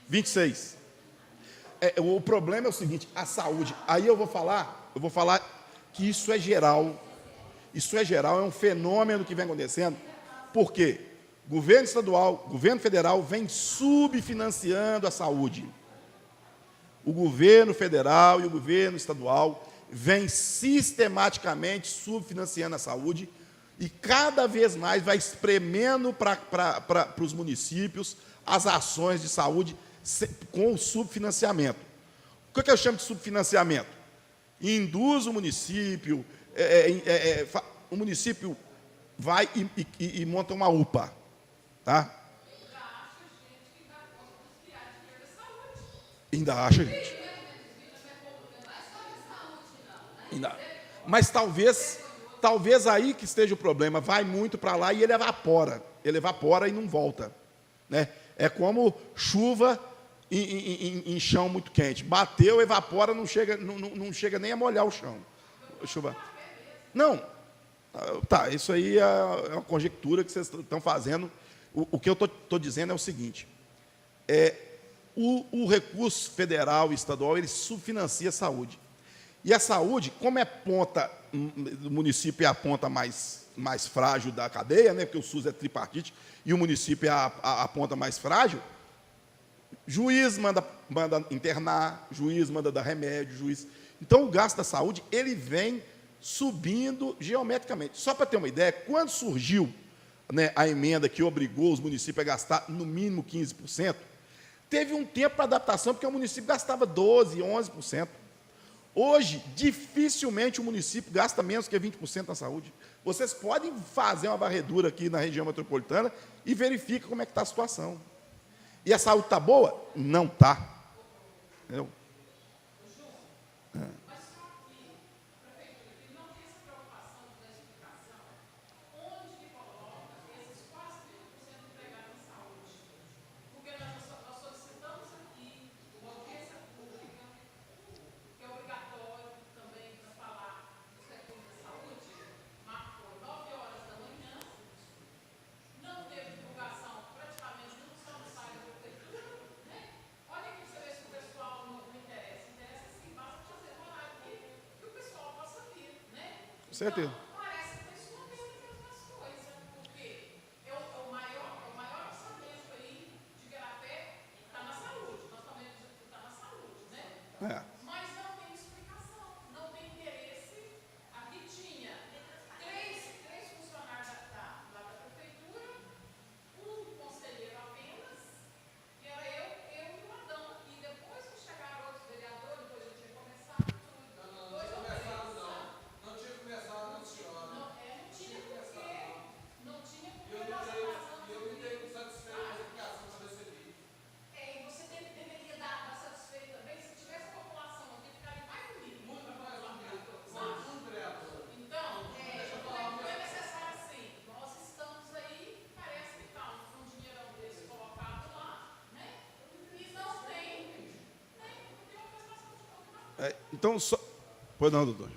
26. O problema é o seguinte: a saúde. Aí eu vou falar que isso é geral. Isso é geral, é um fenômeno que vem acontecendo. Por quê? Governo estadual, governo federal vem subfinanciando a saúde. O governo federal e o governo estadual vem sistematicamente subfinanciando a saúde e cada vez mais vai espremendo para os municípios as ações de saúde com o subfinanciamento. O que eu chamo de subfinanciamento? Induz o município, o município vai e monta uma UPA, tá? Ainda acha, gente. Mas talvez aí que esteja o problema. Vai muito para lá e ele evapora e não volta, né? É como chuva em chão muito quente. Bateu, evapora, não chega nem a molhar o chão. Chuva. Não. Tá, isso aí é uma conjectura que vocês estão fazendo. O que eu estou dizendo é o seguinte: o recurso federal e estadual, ele subfinancia a saúde. E a saúde, como é ponta, o município é a ponta mais frágil da cadeia, né, porque o SUS é tripartite, e o município é a ponta mais frágil, juiz manda internar, juiz manda dar remédio, Então, o gasto da saúde, ele vem subindo geometricamente. Só para ter uma ideia, quando surgiu, né, a emenda que obrigou os municípios a gastar no mínimo 15%, teve um tempo para adaptação, porque o município gastava 12%, 11%. Hoje, dificilmente o município gasta menos que 20% na saúde. Vocês podem fazer uma varredura aqui na região metropolitana e verificar como é que está a situação. E a saúde está boa? Não está. Entendeu? Certeza. Parece que está escondendo outras coisas, porque o maior orçamento aí de Garapé está na saúde. Nós também está na saúde, né? Mas não tem explicação, não tem interesse. Aqui tinha três funcionários da Então, só... Pois não, doutor.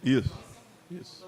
Isso. Isso.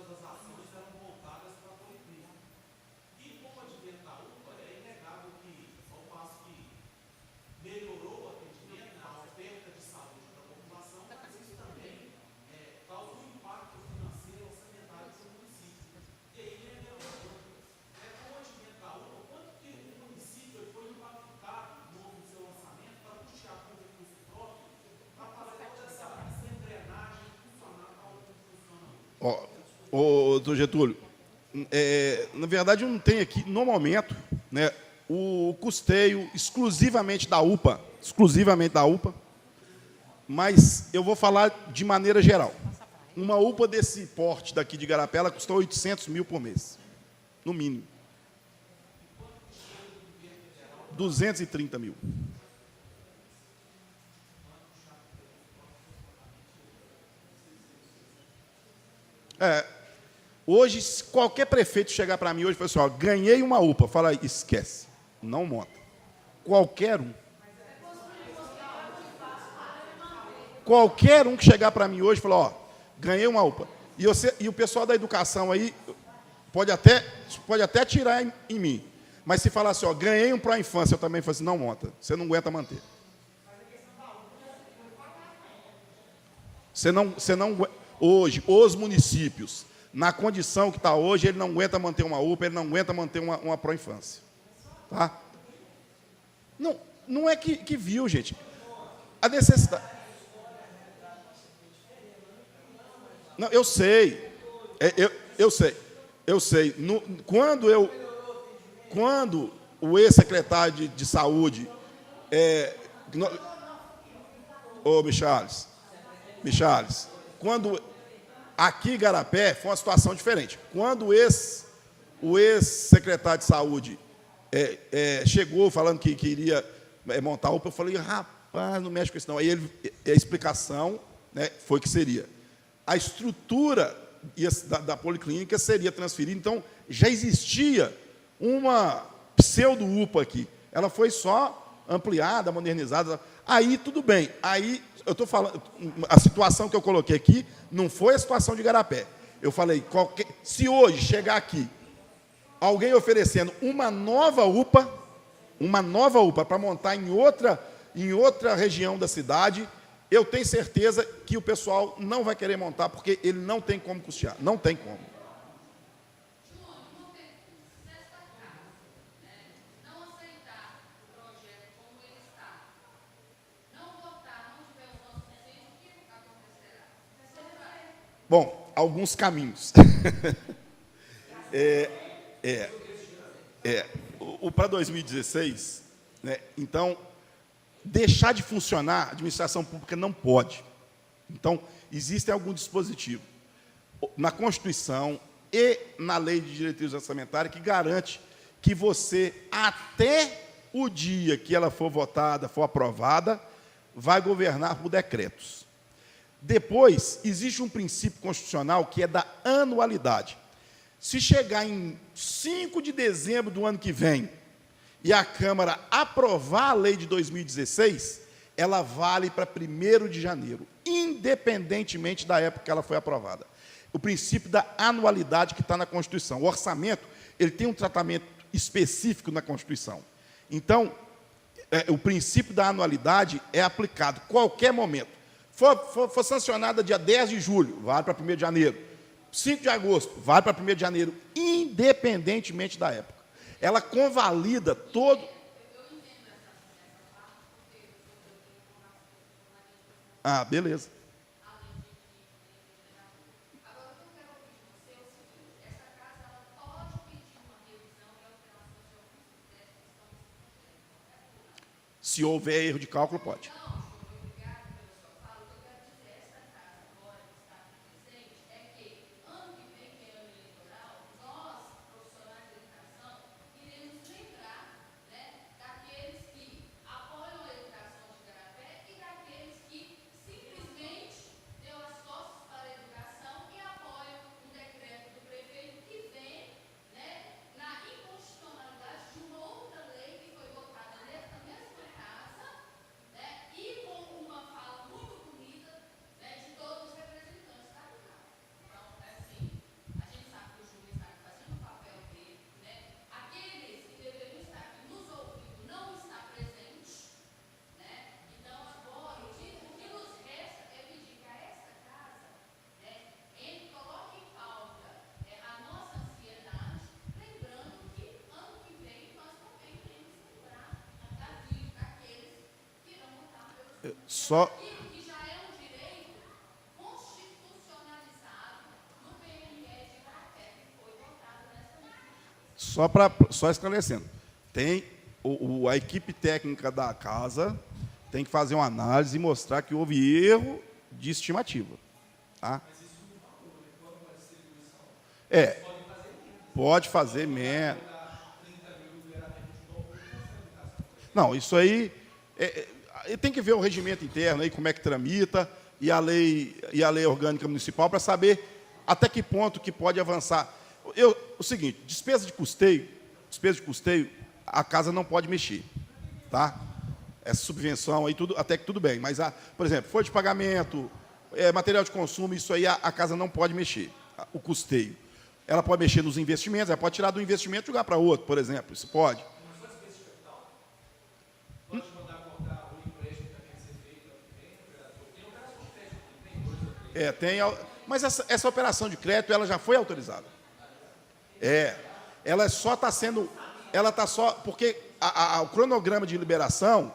Doutor Getúlio, na verdade, eu não tenho aqui, no momento, né, o custeio exclusivamente da UPA, mas eu vou falar de maneira geral. Uma UPA desse porte daqui de Igarapé, ela custa 800 mil por mês, no mínimo. 230 mil. Hoje, se qualquer prefeito chegar para mim hoje e falar assim, ó, ganhei uma UPA, fala, esquece, não monta. Qualquer um. Qualquer um que chegar para mim hoje e falar, ó, ganhei uma UPA. E o pessoal da educação aí pode até tirar em mim. Mas se falar assim, ó, ganhei um pró-infância, eu também falo assim, não monta, você não aguenta manter. Você não hoje, os municípios, na condição que está hoje, ele não aguenta manter uma UPA, ele não aguenta manter uma pró-infância. Tá? Não é que viu, gente. A necessidade... Não, eu sei. Eu sei. Quando o ex-secretário de Saúde... Michales, quando... Aqui em Igarapé foi uma situação diferente. Quando o ex-secretário de Saúde chegou falando que queria montar a UPA, eu falei, rapaz, não mexe com isso não. Aí a explicação, né, foi que seria. A estrutura da policlínica seria transferida, então já existia uma pseudo-UPA aqui. Ela foi só ampliada, modernizada. Aí tudo bem. Aí eu estou falando, a situação que eu coloquei aqui não foi a situação de Igarapé. Eu falei, se hoje chegar aqui alguém oferecendo uma nova UPA para montar em outra região da cidade, eu tenho certeza que o pessoal não vai querer montar, porque ele não tem como custear. Não tem como. Bom, alguns caminhos. Para 2016, né, então, deixar de funcionar, a administração pública não pode. Então, existem alguns dispositivos na Constituição e na Lei de Diretrizes Orçamentárias que garante que você, até o dia que ela for votada, for aprovada, vai governar por decretos. Depois, existe um princípio constitucional que é da anualidade. Se chegar em 5 de dezembro do ano que vem e a Câmara aprovar a lei de 2016, ela vale para 1º de janeiro, independentemente da época que ela foi aprovada. O princípio da anualidade que está na Constituição. O orçamento, ele tem um tratamento específico na Constituição. Então, o princípio da anualidade é aplicado a qualquer momento. For sancionada dia 10 de julho, vale para 1º de janeiro. 5 de agosto, vale para 1º de janeiro, independentemente da época. Ela convalida todo... Beleza. Se houver erro de cálculo, pode. Só, que já é um direito constitucionalizado no PNE de Igarapé, que foi votado nessa lei. só esclarecendo, tem a equipe técnica da casa tem que fazer uma análise e mostrar que houve erro de estimativa. Tá? Pode fazer menos. Não, isso aí tem que ver o regimento interno aí, como é que tramita, e a lei orgânica municipal para saber até que ponto que pode avançar. O seguinte, despesa de custeio, a casa não pode mexer, tá? Essa subvenção aí, tudo, até que tudo bem, mas, por exemplo, folha de pagamento, material de consumo, isso aí a casa não pode mexer, o custeio. Ela pode mexer nos investimentos, ela pode tirar do investimento e jogar para outro, por exemplo, isso pode. Mas essa operação de crédito ela já foi autorizada. Ela só está sendo, ela está só porque o cronograma de liberação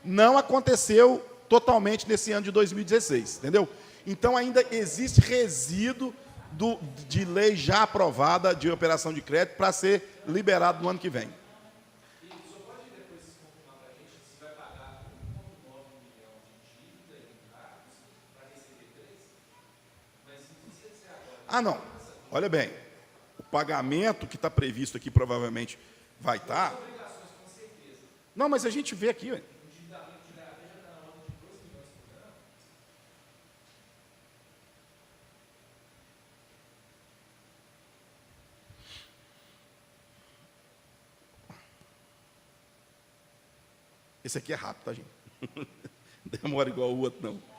não aconteceu totalmente nesse ano de 2016, entendeu? Então ainda existe resíduo de lei já aprovada de operação de crédito para ser liberado no ano que vem. Não. Olha bem, o pagamento que está previsto aqui provavelmente vai estar. Não, mas a gente vê aqui. Ué. Esse aqui é rápido, tá, gente? Demora igual o outro, não.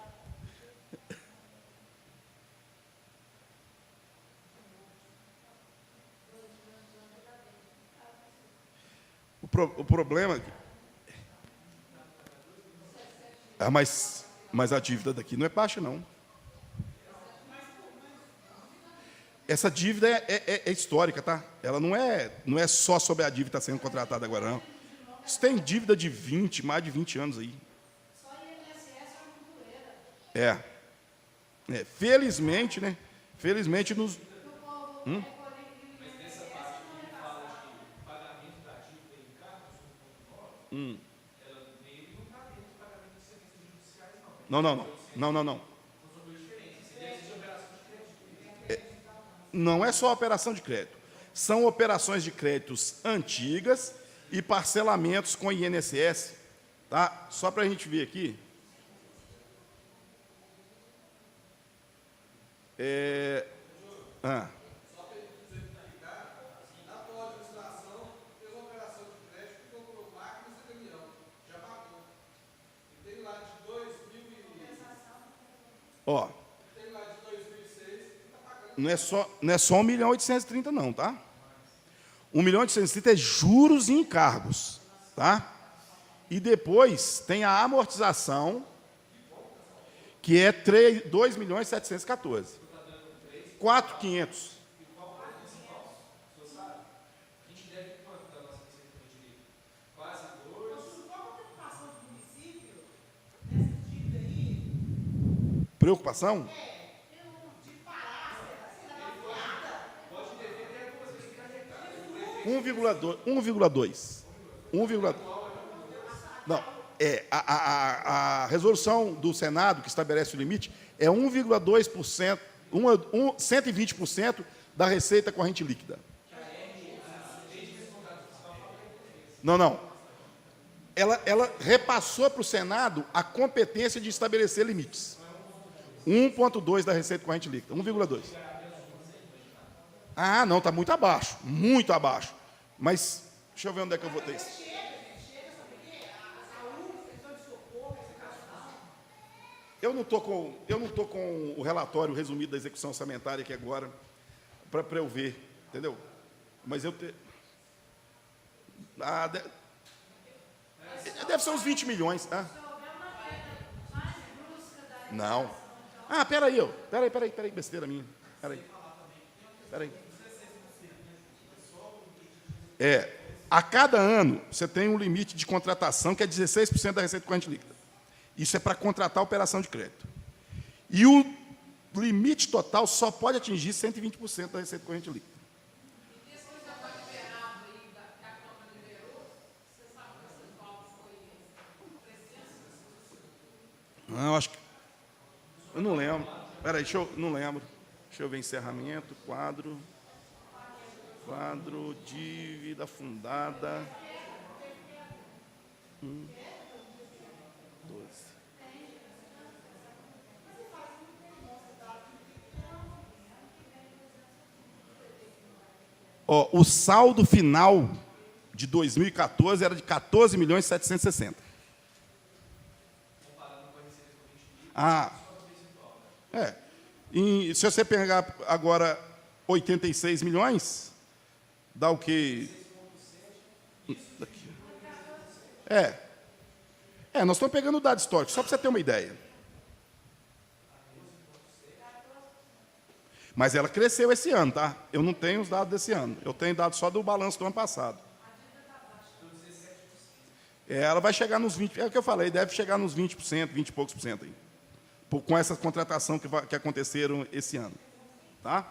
O problema é mas a dívida daqui não é baixa, não. Essa dívida é histórica, tá? Ela não é só sobre a dívida que está sendo contratada agora, não. Isso tem dívida de mais de 20 anos aí. Só INSS é uma cultureira. Felizmente, né? Felizmente nos... Não. Não é só operação de crédito. São operações de créditos antigas e parcelamentos com INSS. Tá? Só para a gente ver aqui. Não é só 1.830.000, não, tá? 1.830.000 é juros e encargos, tá? E depois tem a amortização, que é 2.714.000. 4.500. Preocupação? 1,2. Não, a resolução do Senado, que estabelece o limite, é 1,2%, 120% da receita corrente líquida. Não. Ela repassou para o Senado a competência de estabelecer limites. 1,2% da receita corrente líquida, 1,2%. Ah, não, está muito abaixo, muito abaixo. Mas, deixa eu ver onde é que eu votei isso. Eu não estou com o relatório resumido da execução orçamentária aqui agora, para eu ver, entendeu? Mas eu te... deve ser uns 20 milhões. Ah? Não. Ah, peraí, besteira minha. Peraí. A cada ano, você tem um limite de contratação que é 16% da receita corrente líquida. Isso é para contratar a operação de crédito. E o limite total só pode atingir 120% da receita corrente líquida. Não, acho que... Eu não lembro. Peraí, não lembro. Deixa eu ver encerramento, quadro, dívida fundada. 12. O saldo final de 2014 era de 14.760.000. E se você pegar agora 86 milhões, dá o quê? Nós estamos pegando o dado histórico, só para você ter uma ideia. Mas ela cresceu esse ano, tá? Eu não tenho os dados desse ano. Eu tenho dados só do balanço do ano passado. Ela vai chegar nos 20%, é o que eu falei, deve chegar nos 20%, 20 e poucos por cento aí. Com essa contratação que aconteceram esse ano. Tá?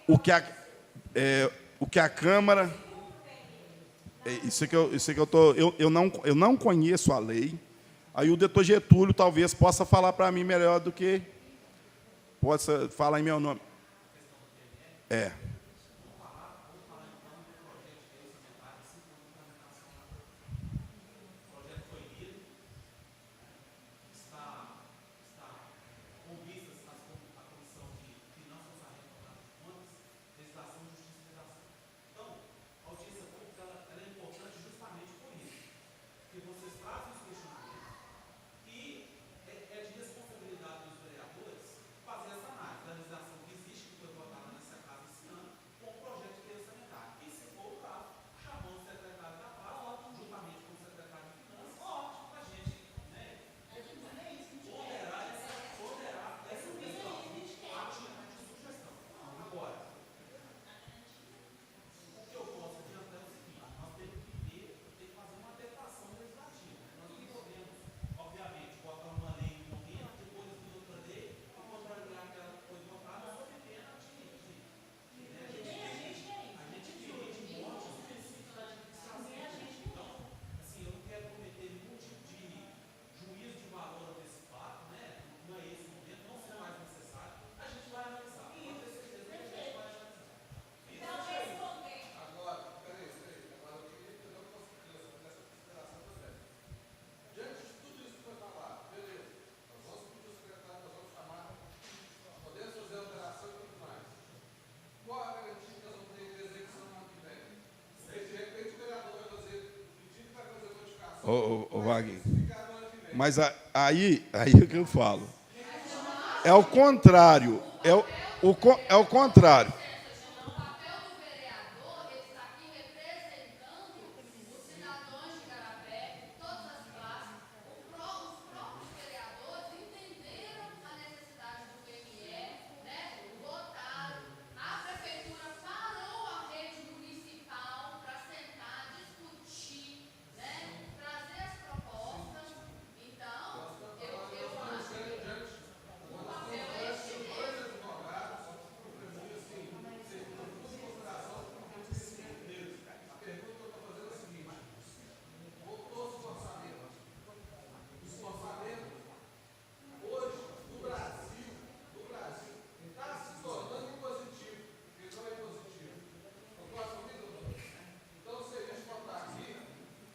O que a Câmara... Isso que eu tô... Eu não conheço a lei. Aí o doutor Getúlio talvez possa falar para mim melhor do que... Possa falar em meu nome. Wagner. Mas aí é o que eu falo. É o contrário. É o contrário.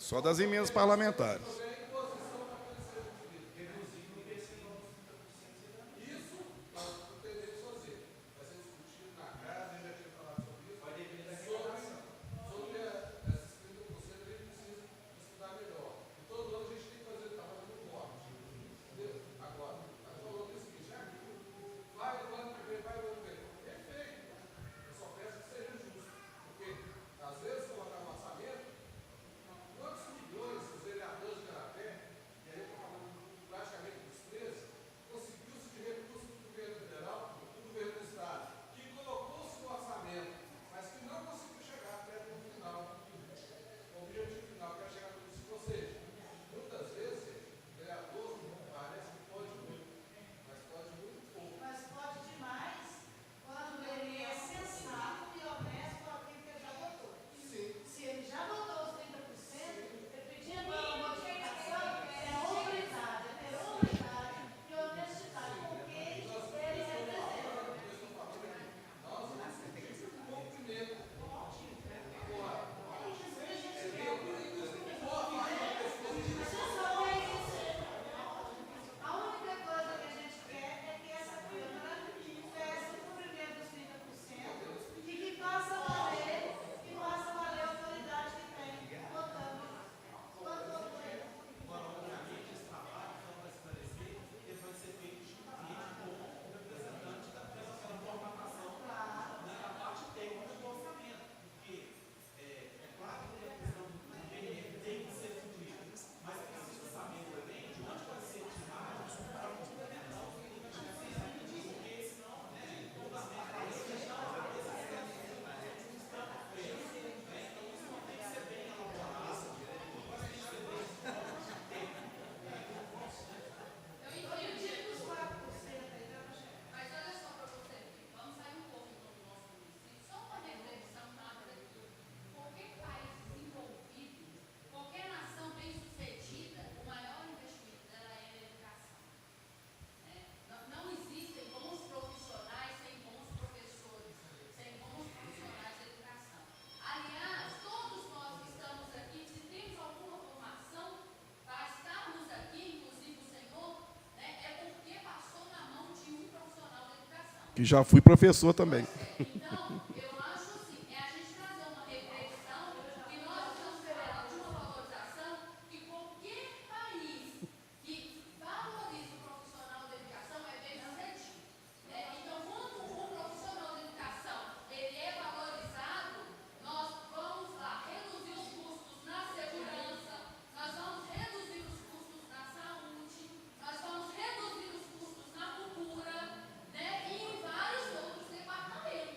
Só das emendas parlamentares. Mas pode demais quando ele é sensato e honesto com aquilo que ele já votou. Se ele já votou os 30%, ele pedindo uma modificação, é hombridade, é ter hombridade e honestidade com quem ele representa. A única coisa que a gente quer é que essa Câmara peça o cumprimento dos 30% e que faça valer a autoridade que tem votando. Quanto ao pleno. Eu digo os 4% aí, tá, Michele? Mas olha só para você ver, vamos sair um pouco então do nosso município, só uma reflexão rápida aqui. Qualquer país desenvolvido, qualquer nação bem-sucedida, o maior investimento dela é na educação. Né? Não existem bons profissionais sem bons professores, sem bons profissionais de educação. Aliás, todos nós que estamos aqui, se temos alguma formação para estarmos aqui, inclusive o senhor, né, é porque passou na mão de um profissional da educação. Que já fui professor também. Então, eu acho assim, é a gente trazer uma reflexão que nós estamos falando de uma valorização que qualquer país que valoriza o profissional da educação é bem sucedido. Né? Então, quando o profissional da educação ele é valorizado, nós vamos lá reduzir os custos na segurança, nós vamos reduzir os custos na saúde, nós vamos reduzir os custos na cultura, né? E em vários outros departamentos.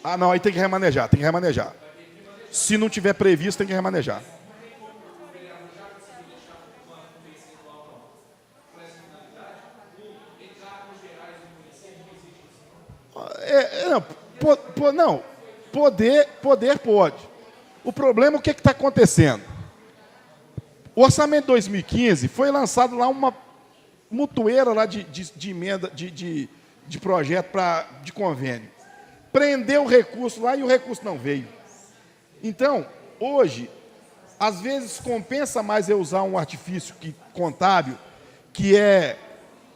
Ah, não, aí tem que remanejar, tem que remanejar. Se não tiver previsto, tem que remanejar. Não, poder pode. O problema, o que está acontecendo? O orçamento de 2015 foi lançado lá uma mutueira lá de emenda, de projeto de convênio. Prendeu o recurso lá e o recurso não veio. Então, hoje, às vezes compensa mais eu usar um artifício contábil, que é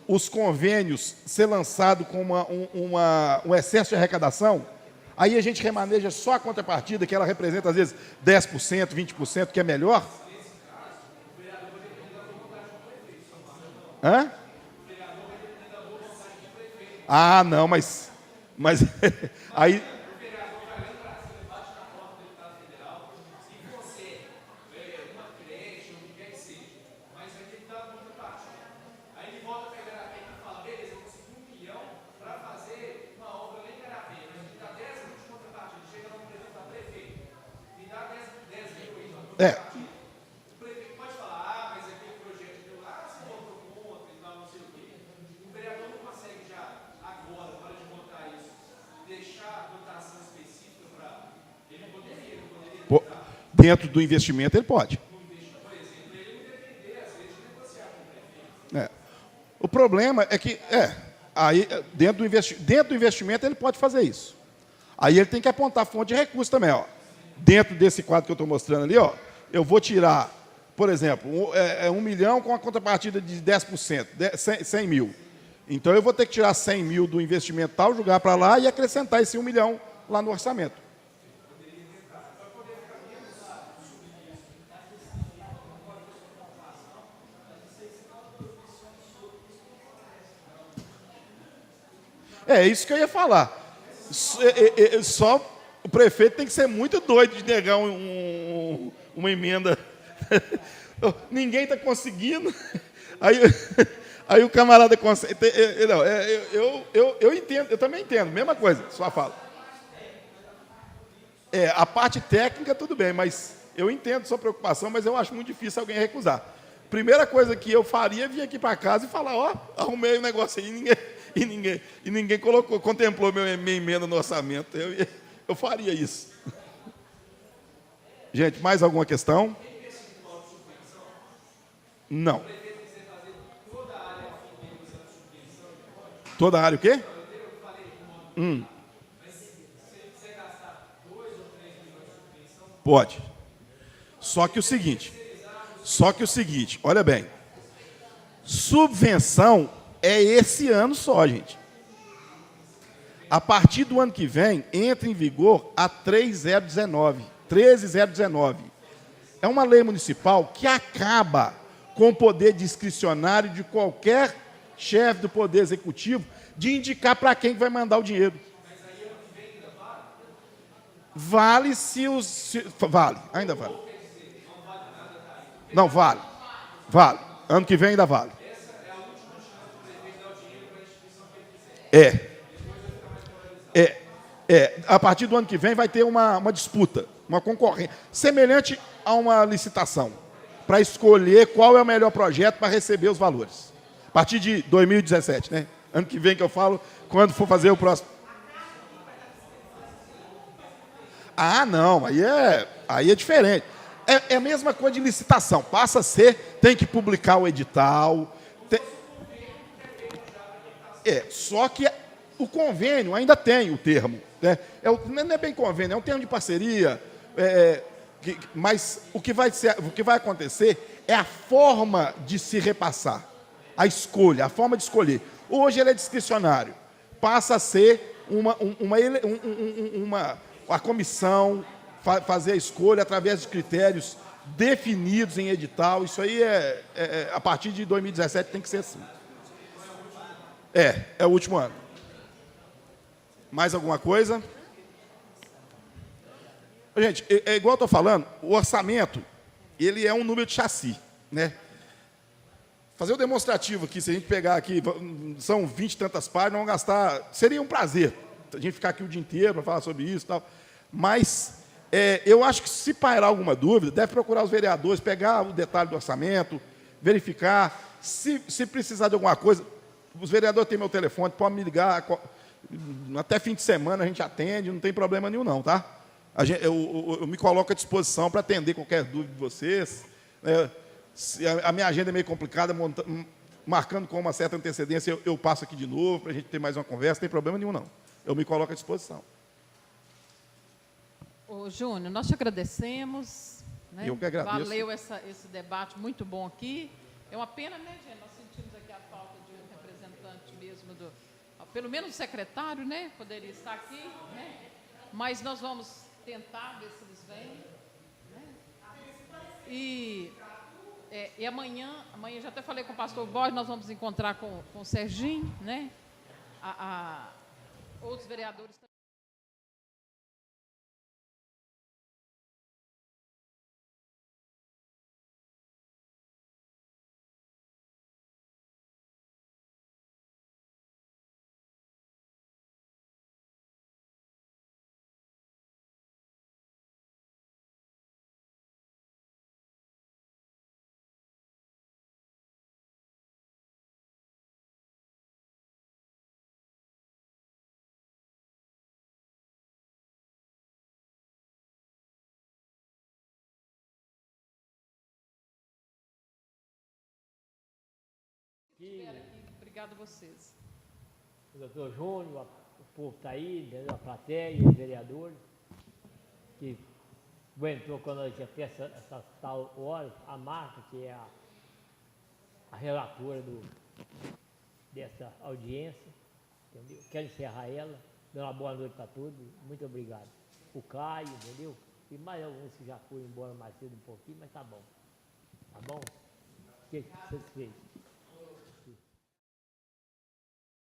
os convênios ser lançado com um excesso de arrecadação. Aí a gente remaneja só a contrapartida, que ela representa, às vezes, 10%, 20%, que é melhor. Hã? Ah, não, mas aí... É. O prefeito pode falar, mas aquele projeto deu lá, você votou contra e tal, não sei o quê. O vereador não consegue já, agora, na hora de votar isso, deixar a dotação específica para. Ele poderia. Dentro do investimento, ele pode. Por exemplo, ele não depender, às vezes, de negociar com o prefeito. O problema é que, aí, dentro do investimento, ele pode fazer isso. Aí ele tem que apontar a fonte de recurso também, ó. Dentro desse quadro que eu estou mostrando ali, ó, eu vou tirar, por exemplo, 1 milhão com a contrapartida de 10%, 100 mil. Então, eu vou ter que tirar 100 mil do investimento tal, jogar para lá e acrescentar esse 1 milhão lá no orçamento. É isso que eu ia falar. Só o prefeito tem que ser muito doido de negar uma emenda. Ninguém está conseguindo. Aí o camarada consegue. Não, eu entendo, eu também entendo, mesma coisa, só fala. A parte técnica, tudo bem, mas eu entendo sua preocupação, mas eu acho muito difícil alguém recusar. Primeira coisa que eu faria é vir aqui para casa e falar, ó, arrumei um negócio aí e ninguém contemplou minha emenda no orçamento. Eu faria isso. Gente, mais alguma questão? Não. Toda a área o quê? Pode. Só que o seguinte, olha bem. Subvenção é esse ano só, gente. A partir do ano que vem, entra em vigor a 13019. É uma lei municipal que acaba com o poder discricionário de qualquer chefe do Poder Executivo de indicar para quem vai mandar o dinheiro. Vale vale, ainda vale. Não, vale. Ano que vem ainda vale. A partir do ano que vem vai ter uma disputa, uma concorrência, semelhante a uma licitação, para escolher qual é o melhor projeto para receber os valores. A partir de 2017, né? Ano que vem que eu falo, quando for fazer o próximo. Ah, não, aí é diferente. É a mesma coisa de licitação, passa a ser, tem que publicar o edital. Só que o convênio ainda tem o termo. Né? Não é bem convênio, é um termo de parceria. Mas o que vai acontecer é a forma de se repassar. A escolha, a forma de escolher. Hoje ele é discricionário. Passa a ser a comissão fazer a escolha através de critérios definidos em edital. Isso aí a partir de 2017 tem que ser assim. É o último ano. Mais alguma coisa? Gente, igual eu estou falando, o orçamento, ele é um número de chassi, né? Fazer o demonstrativo aqui, se a gente pegar aqui, são 20 e tantas páginas, vamos gastar, seria um prazer a gente ficar aqui o dia inteiro para falar sobre isso e tal. Mas eu acho que se pairar alguma dúvida, deve procurar os vereadores, pegar o detalhe do orçamento, verificar. Se precisar de alguma coisa, os vereadores têm meu telefone, podem me ligar. Até fim de semana a gente atende, não tem problema nenhum, não, tá? Eu me coloco à disposição para atender qualquer dúvida de vocês. A minha agenda é meio complicada, marcando com uma certa antecedência, eu passo aqui de novo para a gente ter mais uma conversa, não tem problema nenhum, não. Eu me coloco à disposição. Ô, Júnior, nós te agradecemos. Né? Eu que agradeço. Valeu esse debate muito bom aqui. É uma pena, né, gente? Nós sentimos aqui a falta de um representante mesmo pelo menos o secretário, né? Poderia estar aqui, né? Mas nós vamos tentar ver se eles vêm. Né? E amanhã já até falei com o pastor Borges, nós vamos encontrar com o Serginho, né? Outros vereadores também. Obrigado a vocês. O doutor Júnior, o povo está aí, a plateia, os vereadores, que aguentou quando a gente fez essa tal hora, a Marta, que é a relatora dessa audiência, entendeu? Quero encerrar ela, dando uma boa noite para todos, muito obrigado. O Caio, entendeu? E mais alguns que já foram embora mais cedo um pouquinho, mas tá bom. Tá bom? Fiquei satisfeito.